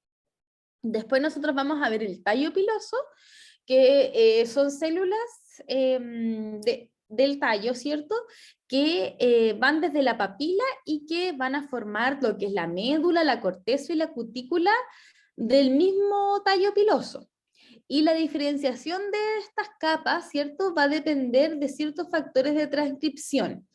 Speaker 1: Después nosotros vamos a ver el tallo piloso, que son células del tallo, ¿cierto? Que van desde la papila y que van a formar lo que es la médula, la corteza y la cutícula del mismo tallo piloso. Y la diferenciación de estas capas, ¿cierto? Va a depender de ciertos factores de transcripción,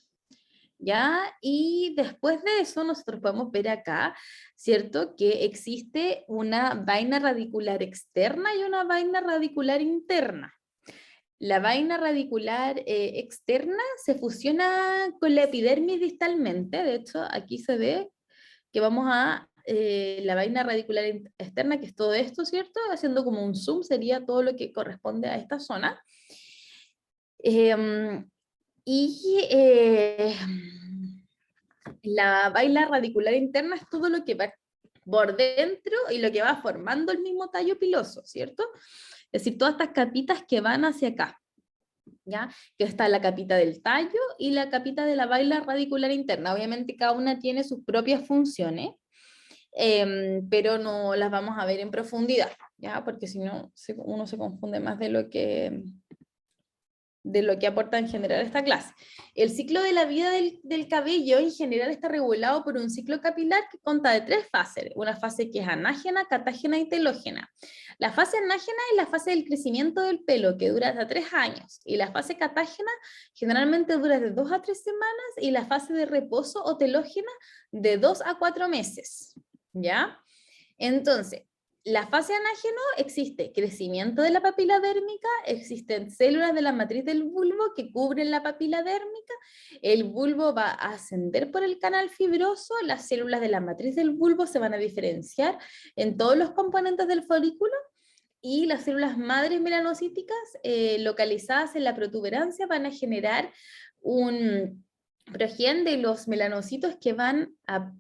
Speaker 1: ¿ya? Y después de eso nosotros podemos ver acá, ¿cierto? Que existe una vaina radicular externa y una vaina radicular interna. La vaina radicular externa se fusiona con la epidermis distalmente. De hecho, aquí se ve que vamos a la vaina radicular externa, que es todo esto, ¿cierto? Haciendo como un zoom, sería todo lo que corresponde a esta zona. La vaina radicular interna es todo lo que va por dentro y lo que va formando el mismo tallo piloso, ¿cierto? Es decir, todas estas capitas que van hacia acá, ¿ya? Que está la capita del tallo y la capita de la vaina radicular interna. Obviamente cada una tiene sus propias funciones, pero no las vamos a ver en profundidad, ¿ya? Porque si no, uno se confunde más de lo que aporta en general esta clase. El ciclo de la vida del cabello en general está regulado por un ciclo capilar que consta de 3 fases. Una fase que es anágena, catágena y telógena. La fase anágena es la fase del crecimiento del pelo, que dura hasta 3 años. Y la fase catágena generalmente dura de 2 a 3 semanas, y la fase de reposo o telógena de 2 a 4 meses. ¿Ya? Entonces, la fase anágeno existe crecimiento de la papila dérmica, existen células de la matriz del bulbo que cubren la papila dérmica, el bulbo va a ascender por el canal fibroso, las células de la matriz del bulbo se van a diferenciar en todos los componentes del folículo, y las células madres melanocíticas localizadas en la protuberancia van a generar un progen de los melanocitos que van a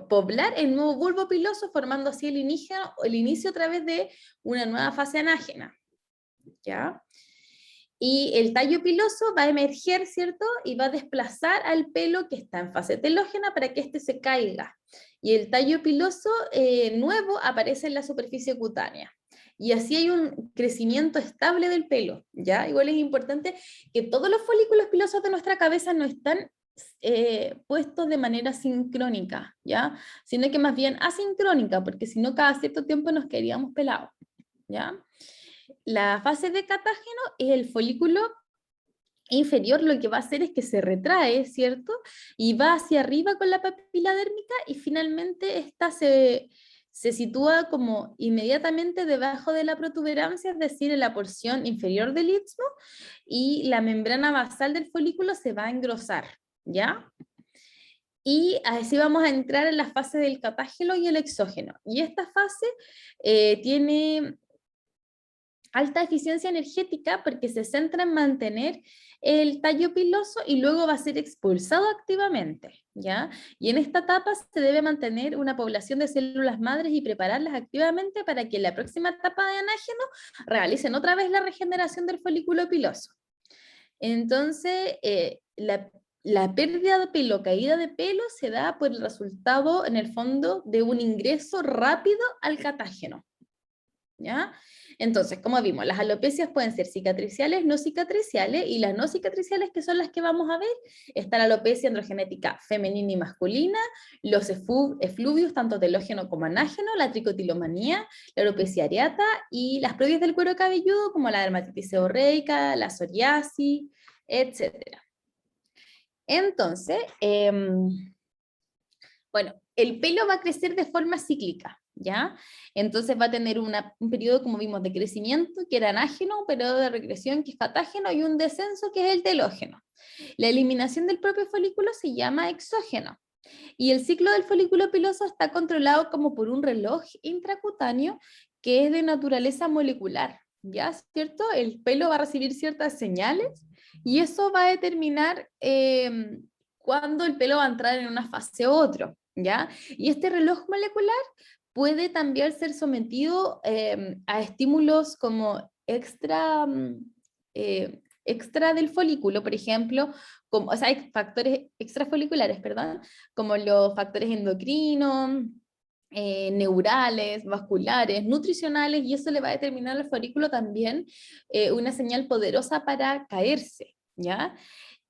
Speaker 1: poblar el nuevo bulbo piloso, formando así el inicio a través de una nueva fase anágena, ¿ya? Y el tallo piloso va a emerger, ¿cierto? Y va a desplazar al pelo que está en fase telógena para que éste se caiga. Y el tallo piloso nuevo aparece en la superficie cutánea. Y así hay un crecimiento estable del pelo, ¿ya? Igual es importante que todos los folículos pilosos de nuestra cabeza no están puestos de manera sincrónica, ¿ya? Sino que más bien asincrónica, porque si no cada cierto tiempo nos quedaríamos pelados, ¿ya? La fase de catágeno es el folículo inferior, lo que va a hacer es que se retrae, ¿cierto? Y va hacia arriba con la papila dérmica y finalmente esta se sitúa como inmediatamente debajo de la protuberancia, es decir, en la porción inferior del istmo, y la membrana basal del folículo se va a engrosar, ¿ya? Y así vamos a entrar en la fase del catágeno y el exógeno. Y esta fase tiene alta eficiencia energética porque se centra en mantener el tallo piloso y luego va a ser expulsado activamente, ¿ya? Y en esta etapa se debe mantener una población de células madres y prepararlas activamente para que en la próxima etapa de anágeno realicen otra vez la regeneración del folículo piloso. Entonces, la pérdida de pelo, caída de pelo, se da por el resultado, en el fondo, de un ingreso rápido al catágeno, ¿ya? Entonces, como vimos, las alopecias pueden ser cicatriciales, no cicatriciales, y las no cicatriciales, que son las que vamos a ver, está la alopecia androgenética femenina y masculina, los efluvios, tanto telógeno como anágeno, la tricotilomanía, la alopecia areata, y las propias del cuero cabelludo, como la dermatitis seborreica, la psoriasis, etc. Entonces, bueno, el pelo va a crecer de forma cíclica, ¿ya? Entonces va a tener un periodo, como vimos, de crecimiento, que era anágeno, un periodo de regresión, que es patágeno, y un descenso, que es el telógeno. La eliminación del propio folículo se llama exógeno. Y el ciclo del folículo piloso está controlado como por un reloj intracutáneo que es de naturaleza molecular, ¿ya? ¿Cierto? El pelo va a recibir ciertas señales y eso va a determinar cuándo el pelo va a entrar en una fase u otro, ¿ya? Y este reloj molecular puede también ser sometido a estímulos como extra del folículo, por ejemplo, como, o sea, hay factores extrafoliculares, perdón, como los factores endocrinos, neurales, vasculares, nutricionales, y eso le va a determinar al folículo también una señal poderosa para caerse, ¿ya?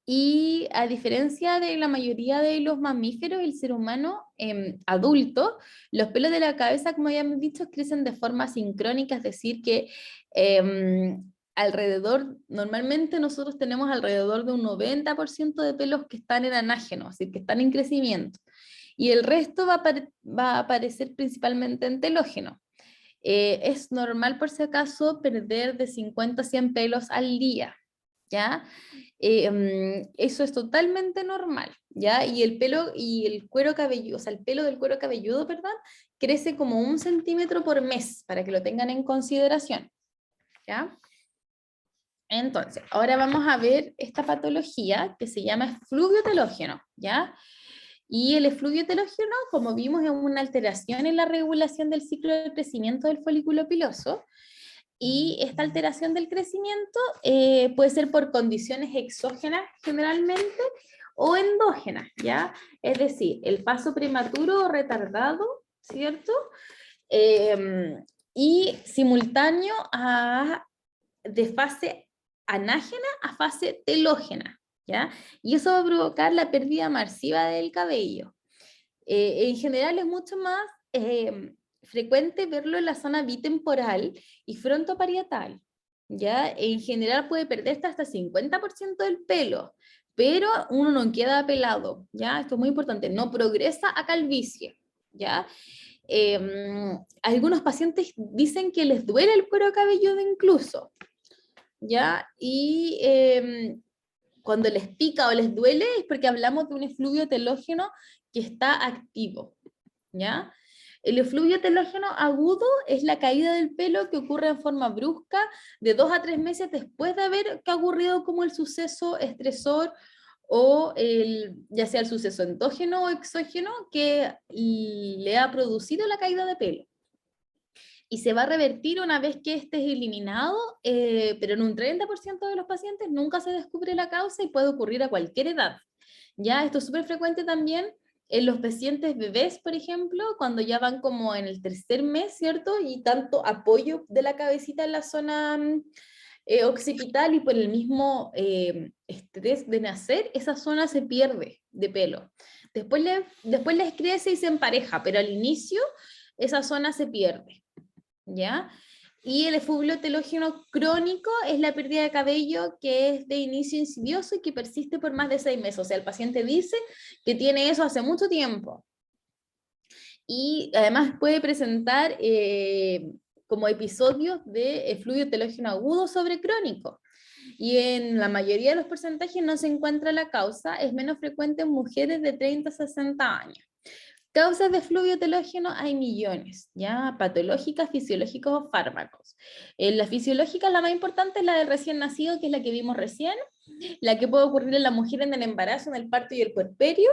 Speaker 1: Y a diferencia de la mayoría de los mamíferos, el ser humano adulto, los pelos de la cabeza, como ya hemos dicho, crecen de forma sincrónica, es decir, que normalmente nosotros tenemos alrededor de un 90% de pelos que están en anágeno, es decir, que están en crecimiento, y el resto va a aparecer principalmente en telógeno. Es normal, por si acaso, perder de 50 a 100 pelos al día, ¿ya? Eso es totalmente normal, ¿ya? Y el pelo y el cuero cabelludo, o sea, el pelo del cuero cabelludo, perdón, crece como 1 centímetro por mes, para que lo tengan en consideración, ¿ya? Entonces, ahora vamos a ver esta patología que se llama efluvio telógeno, ¿ya? Y el efluvio telógeno, como vimos, es una alteración en la regulación del ciclo de crecimiento del folículo piloso, y esta alteración del crecimiento puede ser por condiciones exógenas generalmente o endógenas, ¿ya? Es decir, el paso prematuro o retardado, ¿cierto? Y simultáneo de fase anágena a fase telógena, ¿ya? Y eso va a provocar la pérdida masiva del cabello. En general es mucho más frecuente verlo en la zona bitemporal y frontoparietal, ¿ya? En general puede perderse hasta 50% del pelo, pero uno no queda pelado, ¿ya? Esto es muy importante, no progresa a calvicie, ¿ya? Algunos pacientes dicen que les duele el cuero cabelludo incluso, ¿ya? Y cuando les pica o les duele es porque hablamos de un efluvio telógeno que está activo, ¿ya? El efluvio telógeno agudo es la caída del pelo que ocurre en forma brusca de 2 a 3 meses después de haber que ha ocurrido como el suceso estresor o ya sea el suceso endógeno o exógeno que le ha producido la caída de pelo. Y se va a revertir una vez que este es eliminado, pero en un 30% de los pacientes nunca se descubre la causa y puede ocurrir a cualquier edad. Ya, esto es súper frecuente también en los pacientes bebés, por ejemplo, cuando ya van como en el 3er mes, ¿cierto? Y tanto apoyo de la cabecita en la zona occipital y por el mismo estrés de nacer, esa zona se pierde de pelo. Después les crece y se empareja, pero al inicio esa zona se pierde, ¿ya? Y el efluvio telógeno crónico es la pérdida de cabello que es de inicio insidioso y que persiste por más de 6 meses. O sea, el paciente dice que tiene eso hace mucho tiempo. Y además puede presentar como episodios de efluvio telógeno agudo sobre crónico. Y en la mayoría de los porcentajes no se encuentra la causa, es menos frecuente en mujeres de 30 a 60 años. Causas de efluvio telógeno hay millones, ¿ya? Patológicas, fisiológicas o fármacos. La fisiológica, la más importante, es la del recién nacido, que es la que vimos recién, la que puede ocurrir en la mujer en el embarazo, en el parto y el puerperio.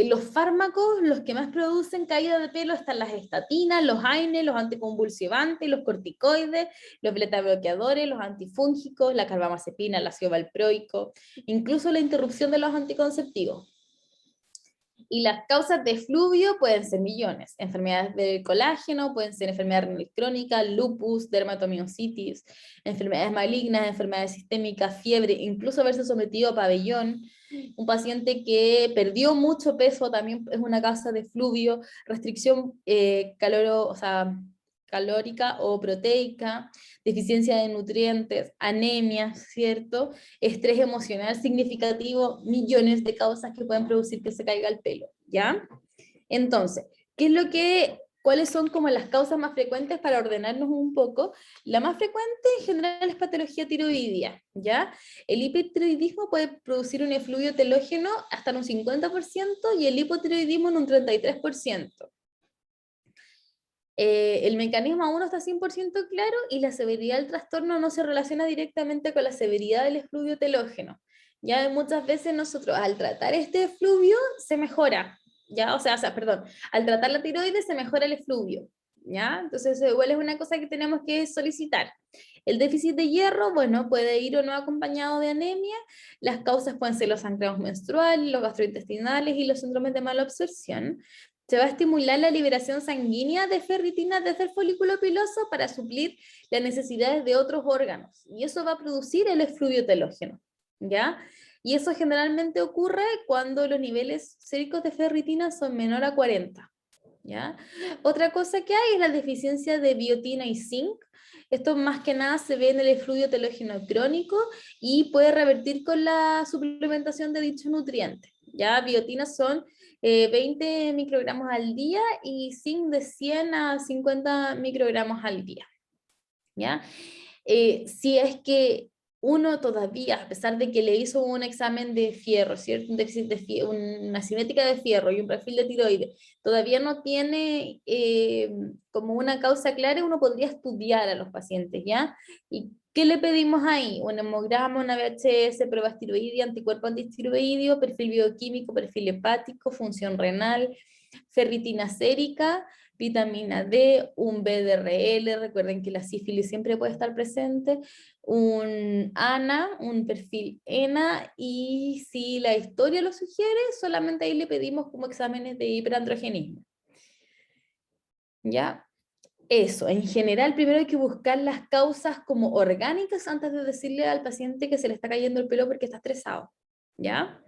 Speaker 1: Los fármacos, los que más producen caída de pelo, están las estatinas, los AINE, los anticonvulsivantes, los corticoides, los beta-bloqueadores, los antifúngicos, la carbamazepina, el ácido valproico, incluso la interrupción de los anticonceptivos. Y las causas de efluvio pueden ser millones. Enfermedades del colágeno, pueden ser enfermedades renal crónicas, lupus, dermatomiositis, enfermedades malignas, enfermedades sistémicas, fiebre, incluso haberse sometido a pabellón. Un paciente que perdió mucho peso también es una causa de efluvio, restricción calórica o proteica, deficiencia de nutrientes, anemia, ¿cierto? Estrés emocional significativo, millones de causas que pueden producir que se caiga el pelo, ¿ya? Entonces, ¿cuáles son como las causas más frecuentes para ordenarnos un poco? La más frecuente en general es patología tiroidea, ¿ya? El hipertiroidismo puede producir un efluvio telógeno hasta en un 50% y el hipotiroidismo en un 33%. El mecanismo aún no está 100% claro y la severidad del trastorno no se relaciona directamente con la severidad del efluvio telógeno. Ya muchas veces nosotros al tratar este efluvio se mejora, ¿ya? Perdón, al tratar la tiroides se mejora el efluvio, ¿ya? Entonces igual es una cosa que tenemos que solicitar. El déficit de hierro, bueno, puede ir o no acompañado de anemia. Las causas pueden ser los sangrados menstruales, los gastrointestinales y los síndromes de mala absorción. Se va a estimular la liberación sanguínea de ferritina desde el folículo piloso para suplir las necesidades de otros órganos. Y eso va a producir el efluvio telógeno, ¿ya? Y eso generalmente ocurre cuando los niveles séricos de ferritina son menor a 40, ¿ya? Otra cosa que hay es la deficiencia de biotina y zinc. Esto más que nada se ve en el efluvio telógeno crónico y puede revertir con la suplementación de dicho nutriente. Ya, biotina son 20 microgramos al día y zinc de 100 a 50 microgramos al día. ¿Ya? Si es que uno todavía, a pesar de que le hizo un examen de fierro, ¿cierto? Un déficit de fierro, una cinética de fierro y un perfil de tiroides, todavía no tiene como una causa clara, uno podría estudiar a los pacientes, ¿ya? ¿Y qué le pedimos ahí? Un hemograma, una VHS, pruebas tiroides, anticuerpo antistiroideo, perfil bioquímico, perfil hepático, función renal, ferritina sérica, vitamina D, un BDRL, recuerden que la sífilis siempre puede estar presente, un ANA, un perfil ENA, y si la historia lo sugiere, solamente ahí le pedimos como exámenes de hiperandrogenismo. ¿Ya? Eso, en general primero hay que buscar las causas como orgánicas antes de decirle al paciente que se le está cayendo el pelo porque está estresado. ¿Ya?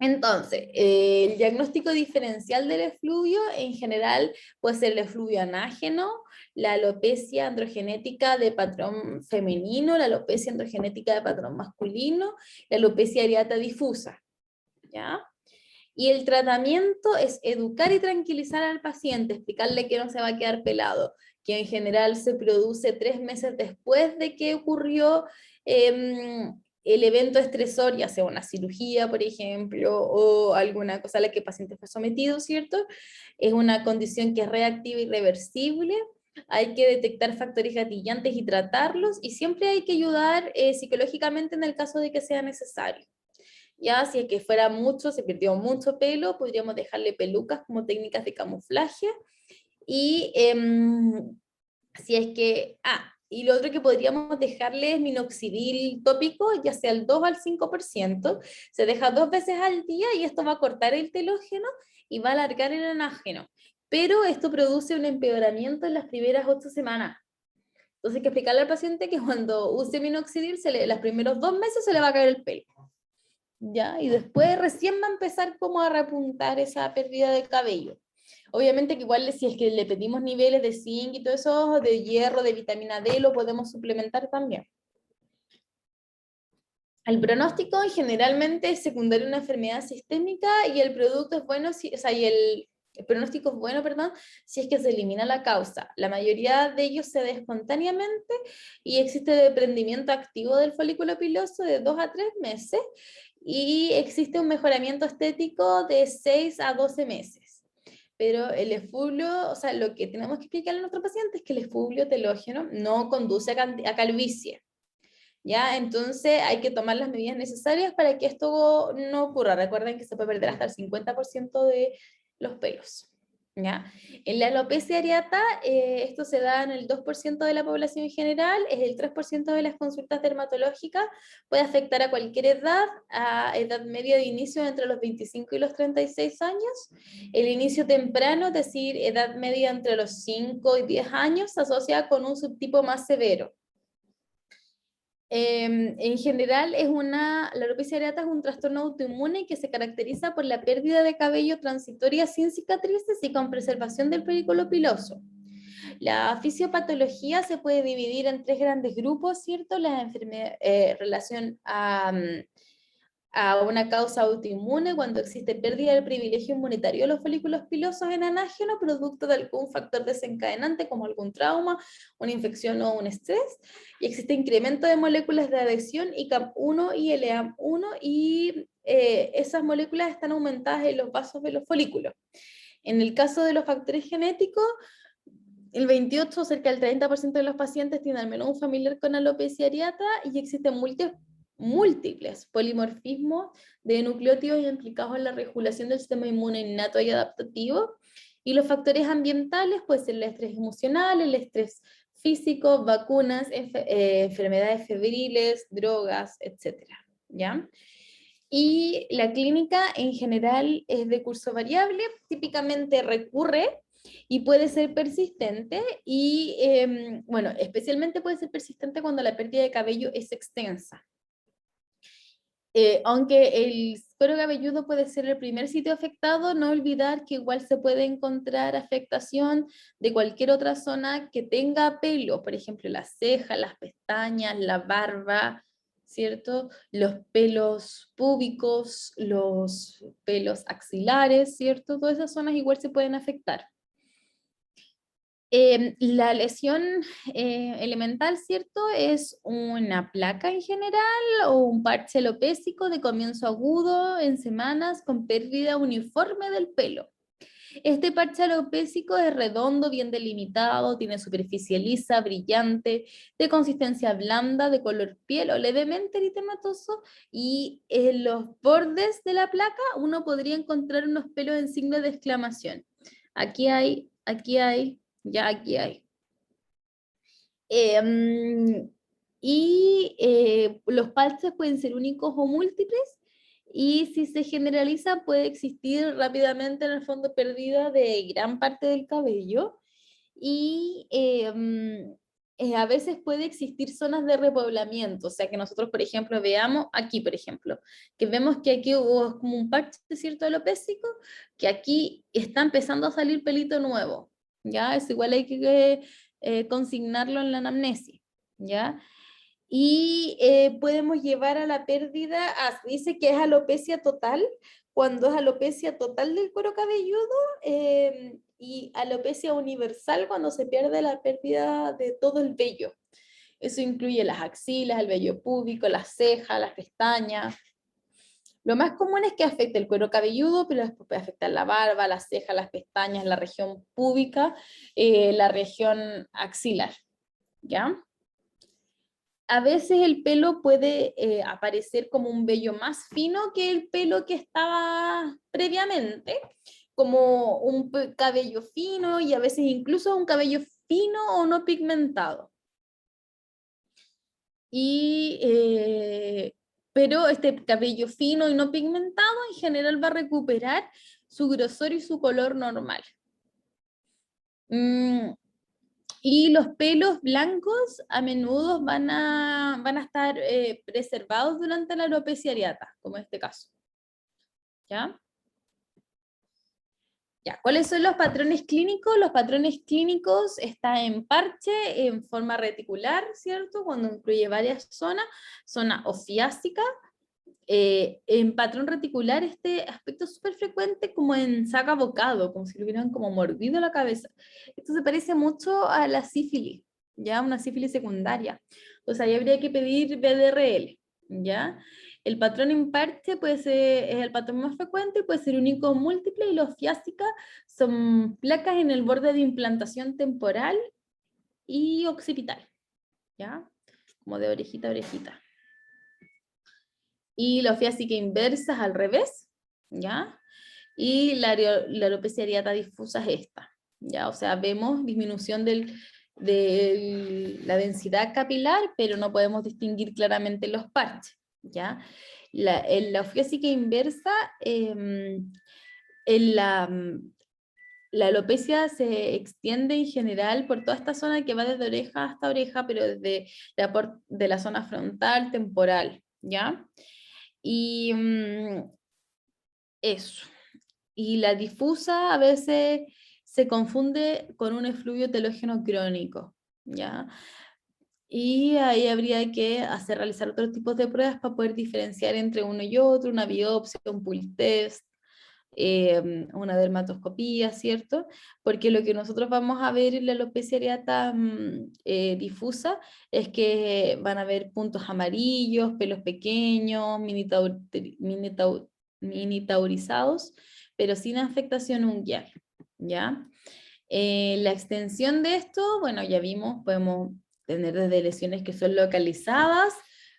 Speaker 1: Entonces, el diagnóstico diferencial del efluvio en general puede ser el efluvio anágeno, la alopecia androgenética de patrón femenino, la alopecia androgenética de patrón masculino, la alopecia areata difusa, ¿ya? Y el tratamiento es educar y tranquilizar al paciente, explicarle que no se va a quedar pelado, que en general se produce 3 meses después de que ocurrió el evento estresor, ya sea una cirugía, por ejemplo, o alguna cosa a la que el paciente fue sometido, ¿cierto? Es una condición que es reactiva y reversible. Hay que detectar factores gatillantes y tratarlos, y siempre hay que ayudar psicológicamente en el caso de que sea necesario. Ya, si es que fuera mucho, se perdió mucho pelo, podríamos dejarle pelucas como técnicas de camuflaje. Y si es que, y lo otro que podríamos dejarle es minoxidil tópico, ya sea el 2 al 5%, se deja 2 veces al día y esto va a cortar el telógeno y va a alargar el anágeno. Pero esto produce un empeoramiento en las primeras 8 semanas. Entonces hay que explicarle al paciente que cuando use minoxidil, los primeros 2 meses se le va a caer el pelo. ¿Ya? Y después recién va a empezar como a repuntar esa pérdida de cabello. Obviamente que igual si es que le pedimos niveles de zinc y todo eso, de hierro, de vitamina D, lo podemos suplementar también. El pronóstico generalmente es secundario a una enfermedad sistémica y el producto es bueno, el pronóstico es bueno, perdón, si es que se elimina la causa. La mayoría de ellos se da espontáneamente y existe desprendimiento activo del folículo piloso de 2 a 3 meses y existe un mejoramiento estético de 6 a 12 meses. Pero el efluvio, lo que tenemos que explicarle a nuestro paciente es que el efluvio telógeno no conduce a calvicie. ¿Ya? Entonces hay que tomar las medidas necesarias para que esto no ocurra. Recuerden que se puede perder hasta el 50% de los pelos. ¿Ya? En la alopecia areata, esto se da en el 2% de la población en general, es el 3% de las consultas dermatológicas, puede afectar a cualquier edad, a edad media de inicio entre los 25 y los 36 años, el inicio temprano, es decir, edad media entre los 5 y 10 años, se asocia con un subtipo más severo. En general, la alopecia areata es un trastorno autoinmune que se caracteriza por la pérdida de cabello transitoria sin cicatrices y con preservación del folículo piloso. La fisiopatología se puede dividir en 3 grandes grupos, ¿cierto? La enfermedad, relación a una causa autoinmune, cuando existe pérdida del privilegio inmunitario de los folículos pilosos en anágeno, producto de algún factor desencadenante, como algún trauma, una infección o un estrés, y existe incremento de moléculas de adhesión, ICAM1 y LEAM1, y esas moléculas están aumentadas en los vasos de los folículos. En el caso de los factores genéticos, el 28, cerca del 30% de los pacientes tienen al menos un familiar con alopecia areata, y existen múltiples polimorfismos de nucleótidos implicados en la regulación del sistema inmune innato y adaptativo. Y los factores ambientales pueden ser el estrés emocional, el estrés físico, vacunas, enfermedades febriles, drogas, etc. ¿Ya? Y la clínica en general es de curso variable, típicamente recurre y puede ser persistente, y bueno, especialmente puede ser persistente cuando la pérdida de cabello es extensa. Aunque el cuero cabelludo puede ser el primer sitio afectado, no olvidar que igual se puede encontrar afectación de cualquier otra zona que tenga pelo, por ejemplo, las cejas, las pestañas, la barba, ¿cierto? Los pelos púbicos, los pelos axilares, ¿cierto? Todas esas zonas igual se pueden afectar. La lesión elemental, ¿cierto? Es una placa en general o un parche alopécico de comienzo agudo en semanas con pérdida uniforme del pelo. Este parche alopécico es redondo, bien delimitado, tiene superficie lisa, brillante, de consistencia blanda, de color piel o levemente eritematoso, y en los bordes de la placa uno podría encontrar unos pelos en signo de exclamación. Aquí hay, ya aquí hay. Los parches pueden ser únicos o múltiples, y si se generaliza puede existir rápidamente en el fondo pérdida de gran parte del cabello, y a veces puede existir zonas de repoblamiento, o sea que nosotros, por ejemplo, veamos aquí, por ejemplo, que vemos que aquí hubo como un parche, ¿cierto?, alopécico, que aquí está empezando a salir pelito nuevo, ¿ya? Es igual, hay que consignarlo en la anamnesis, ¿ya? Y podemos llevar a la pérdida, dice que es alopecia total, cuando es alopecia total del cuero cabelludo, y alopecia universal cuando se pierde la pérdida de todo el vello. Eso incluye las axilas, el vello púbico, las cejas, las pestañas. Lo más común es que afecte el cuero cabelludo, pero después puede afectar la barba, las cejas, las pestañas, la región púbica, la región axilar, ¿ya? A veces el pelo puede aparecer como un vello más fino que el pelo que estaba previamente, como un cabello fino, y a veces incluso un cabello fino o no pigmentado. Pero este cabello fino y no pigmentado en general va a recuperar su grosor y su color normal. Y los pelos blancos a menudo van a estar preservados durante la alopecia areata, como en este caso. ¿Ya? Ya, ¿cuáles son los patrones clínicos? Los patrones clínicos están en parche, en forma reticular, ¿cierto? Cuando incluye varias zonas, zona ofiásica. En patrón reticular este aspecto es súper frecuente como en saca bocado, como si le hubieran como mordido la cabeza. Esto se parece mucho a la sífilis, ¿ya? Una sífilis secundaria. O sea, ahí habría que pedir BDRL, ¿ya? El patrón en parche puede ser, es el patrón más frecuente, puede ser único o múltiple, y los ofiásicas son placas en el borde de implantación temporal y occipital, ¿ya? Como de orejita a orejita. Y la ofiásica inversa es al revés, ¿ya? Y la alopecia areata difusa es esta, ¿ya? O sea, vemos disminución de la densidad capilar, pero no podemos distinguir claramente los parches, ¿ya? En la ofiásica inversa, la alopecia se extiende en general por toda esta zona que va desde oreja hasta oreja, pero desde de la zona frontal, temporal, ¿ya? Y eso. Y la difusa a veces se confunde con un efluvio telógeno crónico, ¿ya? Y ahí habría que realizar otros tipos de pruebas para poder diferenciar entre uno y otro, una biopsia, un pool test, una dermatoscopía, ¿cierto? Porque lo que nosotros vamos a ver en la alopecia areata difusa es que van a haber puntos amarillos, pelos pequeños, mini taurizados, pero sin afectación unguial, ¿ya? La extensión de esto, bueno, ya vimos, podemos tener desde lesiones que son localizadas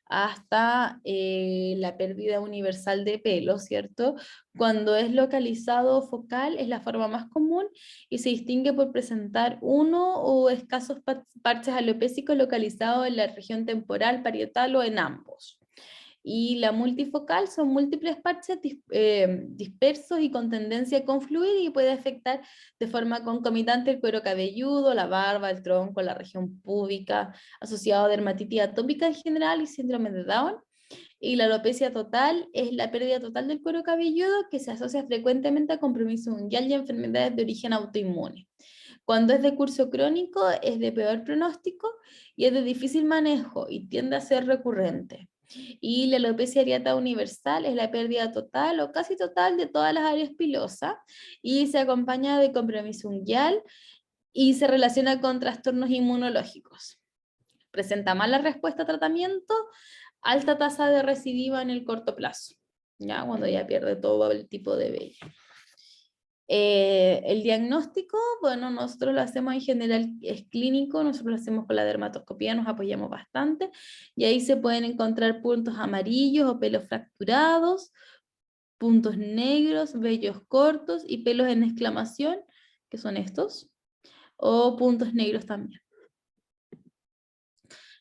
Speaker 1: hasta la pérdida universal de pelo, ¿cierto? Cuando es localizado focal es la forma más común y se distingue por presentar uno o escasos parches alopécicos localizados en la región temporal, parietal o en ambos. Y la multifocal son múltiples parches dispersos y con tendencia a confluir y puede afectar de forma concomitante el cuero cabelludo, la barba, el tronco, la región púbica, asociado a dermatitis atópica en general y síndrome de Down. Y la alopecia total es la pérdida total del cuero cabelludo que se asocia frecuentemente a compromiso mundial y a enfermedades de origen autoinmune. Cuando es de curso crónico es de peor pronóstico y es de difícil manejo y tiende a ser recurrente. Y la alopecia areata universal es la pérdida total o casi total de todas las áreas pilosas y se acompaña de compromiso unguial y se relaciona con trastornos inmunológicos. Presenta mala respuesta a tratamiento, alta tasa de recidiva en el corto plazo, ¿ya? Cuando ya pierde todo el tipo de vello. El diagnóstico, bueno, nosotros lo hacemos en general, es clínico, nosotros lo hacemos con la dermatoscopía, nos apoyamos bastante, y ahí se pueden encontrar puntos amarillos o pelos fracturados, puntos negros, vellos cortos y pelos en exclamación, que son estos, o puntos negros también.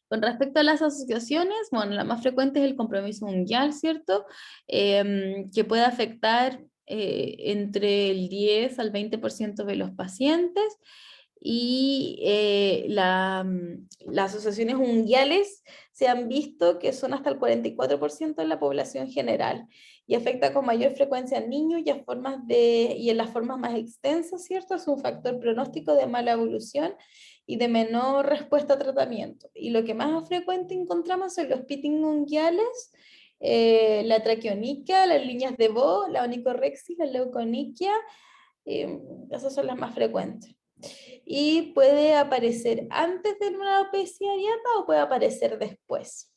Speaker 1: Con respecto a las asociaciones, bueno, la más frecuente es el compromiso unguial, ¿cierto? Que puede afectar entre el 10 al 20% de los pacientes, y las asociaciones unguiales se han visto que son hasta el 44% de la población general, y afecta con mayor frecuencia en niños y, y en las formas más extensas, ¿cierto? Es un factor pronóstico de mala evolución y de menor respuesta a tratamiento. Y lo que más frecuente encontramos son los pitting unguiales, la traqueoniquia, las líneas de Bo, la onicorrexis, la leuconiquia, esas son las más frecuentes. Y puede aparecer antes de una alopecia areata o puede aparecer después.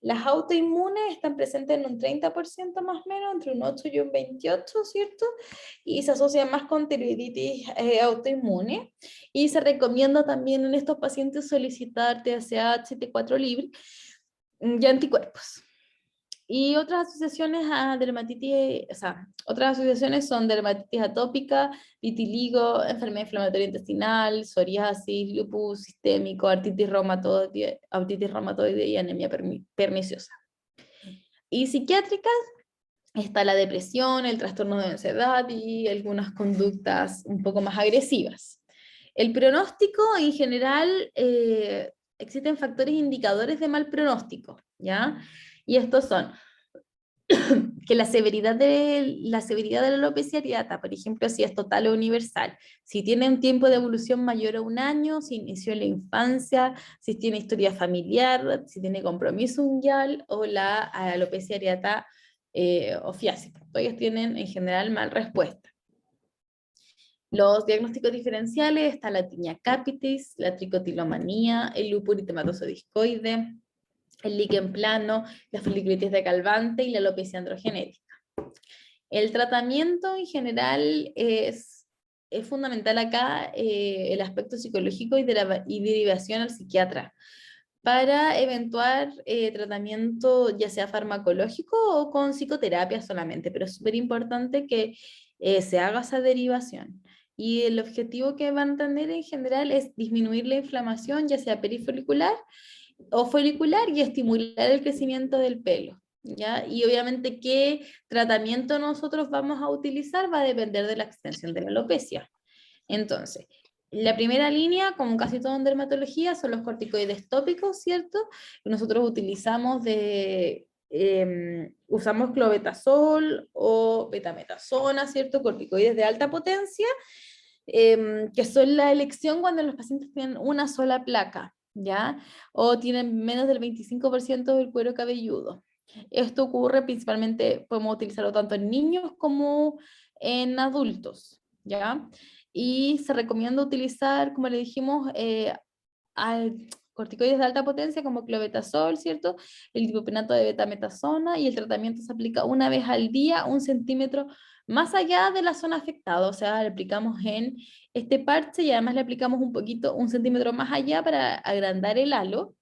Speaker 1: Las autoinmunes están presentes en un 30% más o menos, entre un 8 y un 28%, ¿cierto? Y se asocian más con tiroiditis autoinmune. Y se recomienda también en estos pacientes solicitar TSH, T4 libre y anticuerpos. Y otras asociaciones a dermatitis, o sea, otras asociaciones son dermatitis atópica, vitiligo, enfermedad inflamatoria intestinal, psoriasis, lupus sistémico, artritis reumatoide y anemia perniciosa. Y psiquiátricas está la depresión, el trastorno de ansiedad y algunas conductas un poco más agresivas. El pronóstico en general, existen factores indicadores de mal pronóstico, ¿ya? Y estos son que la severidad de la alopecia areata, por ejemplo, si es total o universal, si tiene un tiempo de evolución mayor a un año, si inició en la infancia, si tiene historia familiar, si tiene compromiso unguial o la alopecia areata ofiácica. Todos tienen en general mal respuesta. Los diagnósticos diferenciales está la tinea capitis, la tricotilomanía, el lupus eritematoso discoide, el líquen plano, la foliculitis de Calvante y la alopecia androgenética. El tratamiento en general es fundamental acá el aspecto psicológico y derivación al psiquiatra para eventuar tratamiento ya sea farmacológico o con psicoterapia solamente, pero es súper importante que se haga esa derivación. Y el objetivo que van a tener en general es disminuir la inflamación, ya sea perifolicular o folicular, y estimular el crecimiento del pelo, ¿ya? Y obviamente qué tratamiento nosotros vamos a utilizar va a depender de la extensión de la alopecia. Entonces, la primera línea, como casi todo en dermatología, son los corticoides tópicos, ¿cierto? Nosotros utilizamos usamos clobetasol o betametasona, ¿cierto? Corticoides de alta potencia, que son la elección cuando los pacientes tienen una sola placa, ¿ya? O tienen menos del 25% del cuero cabelludo. Esto ocurre principalmente, podemos utilizarlo tanto en niños como en adultos, ¿ya? Y se recomienda utilizar, como le dijimos, corticoides de alta potencia como clobetasol, ¿cierto? El diplopenato de betametasona, y el tratamiento se aplica una vez al día, 1 centímetro más allá de la zona afectada, o sea, le aplicamos en este parche y además le aplicamos un poquito, 1 centímetro más allá para agrandar el halo.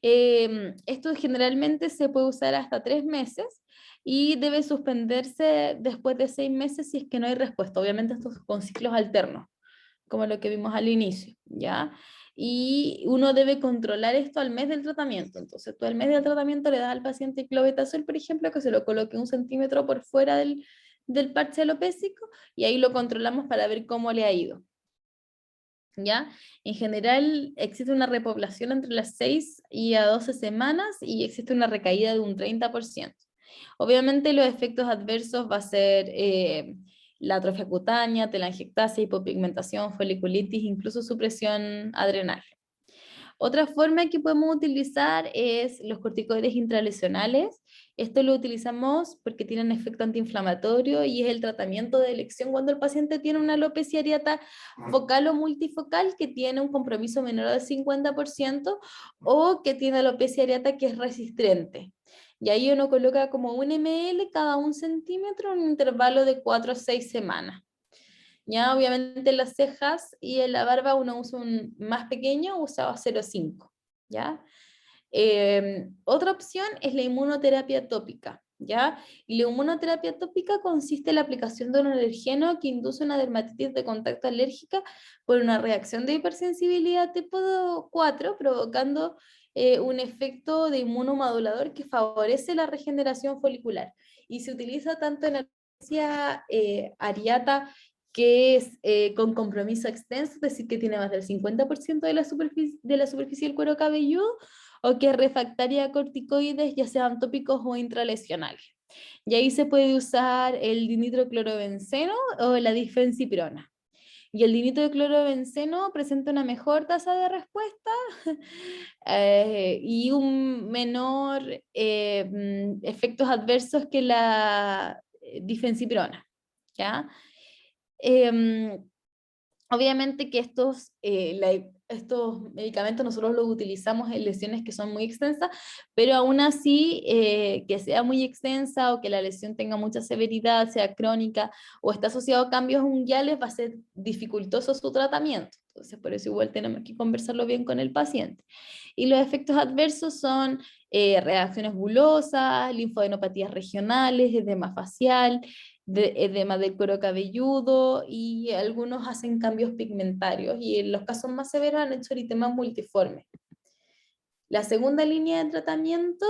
Speaker 1: Esto generalmente se puede usar hasta 3 meses y debe suspenderse después de 6 meses si es que no hay respuesta. Obviamente estos son con ciclos alternos, como lo que vimos al inicio, ¿ya? Y uno debe controlar esto al mes del tratamiento. Entonces, tú al mes del tratamiento le das al paciente clobetasol, por ejemplo, que se lo coloque 1 centímetro por fuera del parche alopésico, y ahí lo controlamos para ver cómo le ha ido. ¿Ya? En general existe una repoblación entre las 6 y a 12 semanas y existe una recaída de un 30%. Obviamente los efectos adversos va a ser la atrofia cutánea, telangiectasia, hipopigmentación, foliculitis, incluso supresión adrenal. Otra forma que podemos utilizar es los corticoides intralesionales. Esto lo utilizamos porque tienen efecto antiinflamatorio y es el tratamiento de elección cuando el paciente tiene una alopecia areata focal o multifocal que tiene un compromiso menor al 50% o que tiene alopecia areata que es resistente. Y ahí uno coloca como 1 ml cada 1 centímetro en un intervalo de 4 a 6 semanas. Ya, obviamente en las cejas y en la barba uno usa un más pequeño, usaba 0,5, ¿ya? Otra opción es la inmunoterapia tópica, ¿ya? Y la inmunoterapia tópica consiste en la aplicación de un alergeno que induce una dermatitis de contacto alérgica por una reacción de hipersensibilidad tipo 4, provocando un efecto de inmunomodulador que favorece la regeneración folicular. Y se utiliza tanto en alopecia areata que es con compromiso extenso, es decir, que tiene más del 50% de la superficie del cuero cabelludo, o que es refractaria a corticoides, ya sean tópicos o intralesionales. Y ahí se puede usar el dinitroclorobenceno o la difensiprona. Y el dinitroclorobenceno presenta una mejor tasa de respuesta y un menor efectos adversos que la difensiprona, ¿ya? Obviamente que estos medicamentos nosotros los utilizamos en lesiones que son muy extensas, pero aún así que sea muy extensa o que la lesión tenga mucha severidad, sea crónica o está asociado a cambios unguiales, va a ser dificultoso su tratamiento. Entonces por eso igual tenemos que conversarlo bien con el paciente. Y los efectos adversos son reacciones bulosas, linfadenopatías regionales, edema facial, edema del cuero cabelludo, y algunos hacen cambios pigmentarios y en los casos más severos han hecho eritemas multiformes. La segunda línea de tratamiento,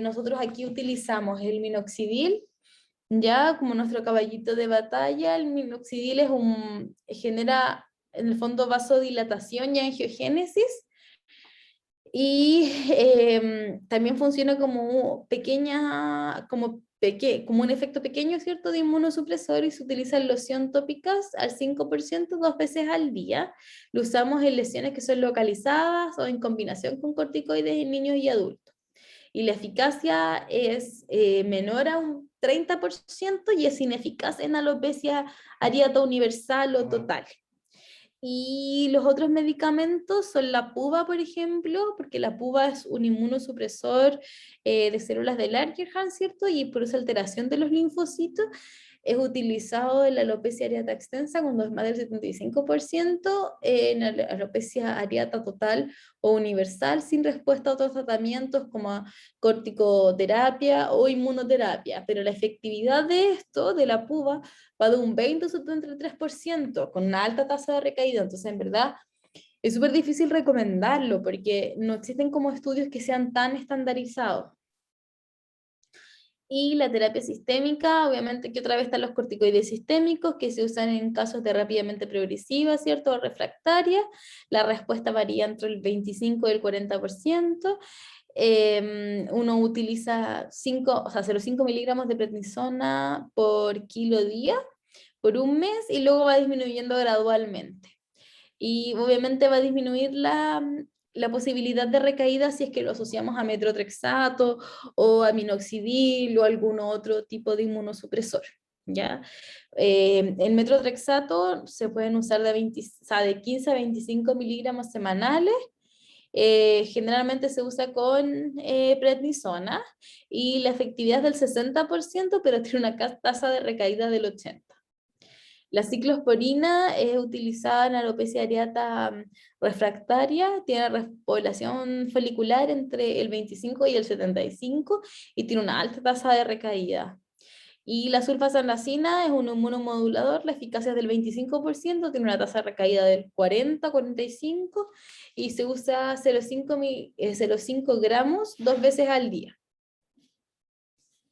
Speaker 1: nosotros aquí utilizamos el minoxidil, ya como nuestro caballito de batalla. El minoxidil genera en el fondo vasodilatación y angiogénesis, y también funciona como como un efecto pequeño, ¿cierto?, de inmunosupresor, y se utiliza en loción tópicas al 5% 2 veces al día. Lo usamos en lesiones que son localizadas o en combinación con corticoides en niños y adultos. Y la eficacia es menor a un 30% y es ineficaz en alopecia areata universal o total. Y los otros medicamentos son la PUVA, por ejemplo, porque la PUVA es un inmunosupresor de células de Langerhans, ¿cierto? Y por esa alteración de los linfocitos es utilizado en la alopecia areata extensa cuando es más del 75%, en la alopecia areata total o universal sin respuesta a otros tratamientos como corticoterapia o inmunoterapia. Pero la efectividad de esto, de la PUVA, va de un 20 o 73%, con una alta tasa de recaída. Entonces, en verdad, es súper difícil recomendarlo porque no existen como estudios que sean tan estandarizados. Y la terapia sistémica, obviamente que otra vez están los corticoides sistémicos que se usan en casos de rápidamente progresiva, ¿cierto?, o refractaria. La respuesta varía entre el 25 y el 40%. Uno utiliza 0,5 miligramos de prednisona por kilo día por un mes y luego va disminuyendo gradualmente. Y obviamente va a disminuir la posibilidad de recaída si es que lo asociamos a metrotrexato o a minoxidil o algún otro tipo de inmunosupresor. ¿Ya? El metrotrexato se pueden usar o sea, de 15 a 25 miligramos semanales. Generalmente se usa con prednisona y la efectividad es del 60%, pero tiene una tasa de recaída del 80%. La ciclosporina es utilizada en alopecia areata refractaria, tiene población folicular entre el 25 y el 75 y tiene una alta tasa de recaída. Y la sulfasalazina es un inmunomodulador, la eficacia es del 25%, tiene una tasa de recaída del 40-45% y se usa 0,5 gramos 2 veces al día.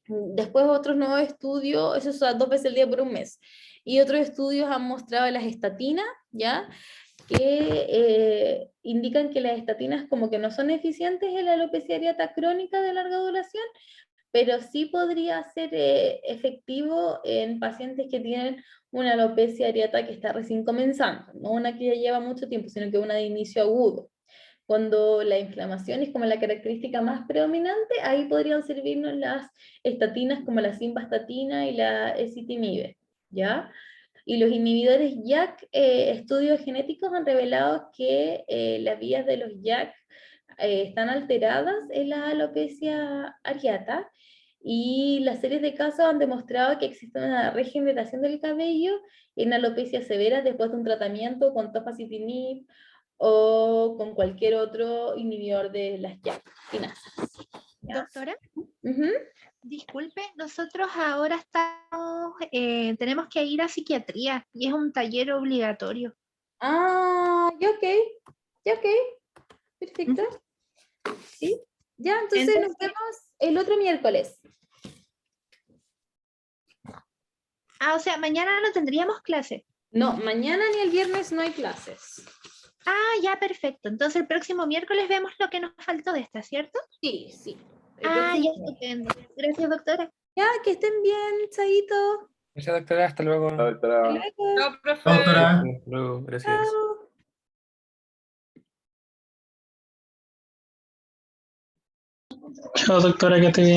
Speaker 1: Después otros nuevos estudios, eso es 2 veces al día por un mes. Y otros estudios han mostrado las estatinas, ¿ya? Que indican que las estatinas como que no son eficientes en la alopecia areata crónica de larga duración, pero sí podría ser efectivo en pacientes que tienen una alopecia areata que está recién comenzando, no una que ya lleva mucho tiempo, sino que una de inicio agudo. Cuando la inflamación es como la característica más predominante, ahí podrían servirnos las estatinas como la simvastatina y la ezetimibe, ¿ya? Y los inhibidores JAK, estudios genéticos han revelado que las vías de los JAK están alteradas en la alopecia areata, y las series de casos han demostrado que existe una regeneración del cabello en alopecia severa después de un tratamiento con tofacitinib o con cualquier otro inhibidor de las JAK kinasas. ¿Ya?
Speaker 5: Doctora,
Speaker 1: Ujú.
Speaker 5: disculpe, nosotros ahora tenemos que ir a psiquiatría y es un taller obligatorio.
Speaker 1: Ah, ya ok, perfecto. ¿Sí? Ya, entonces nos vemos el otro miércoles.
Speaker 5: O sea, mañana no tendríamos clase.
Speaker 1: No, mañana ni el viernes no hay clases.
Speaker 5: Ya, perfecto. Entonces el próximo miércoles vemos lo que nos faltó de esta, ¿cierto?
Speaker 1: Sí. El
Speaker 5: Ya,
Speaker 1: próximo-
Speaker 5: estupendo. Gracias, doctora.
Speaker 1: Ya, que estén bien, chaito.
Speaker 6: Gracias, doctora. Hasta luego.
Speaker 3: La doctora-
Speaker 1: Hasta luego.
Speaker 7: Chao, profe.
Speaker 2: Doctora.
Speaker 6: Hasta luego. Gracias.
Speaker 1: Chao.
Speaker 8: Chao, doctora, que esté bien.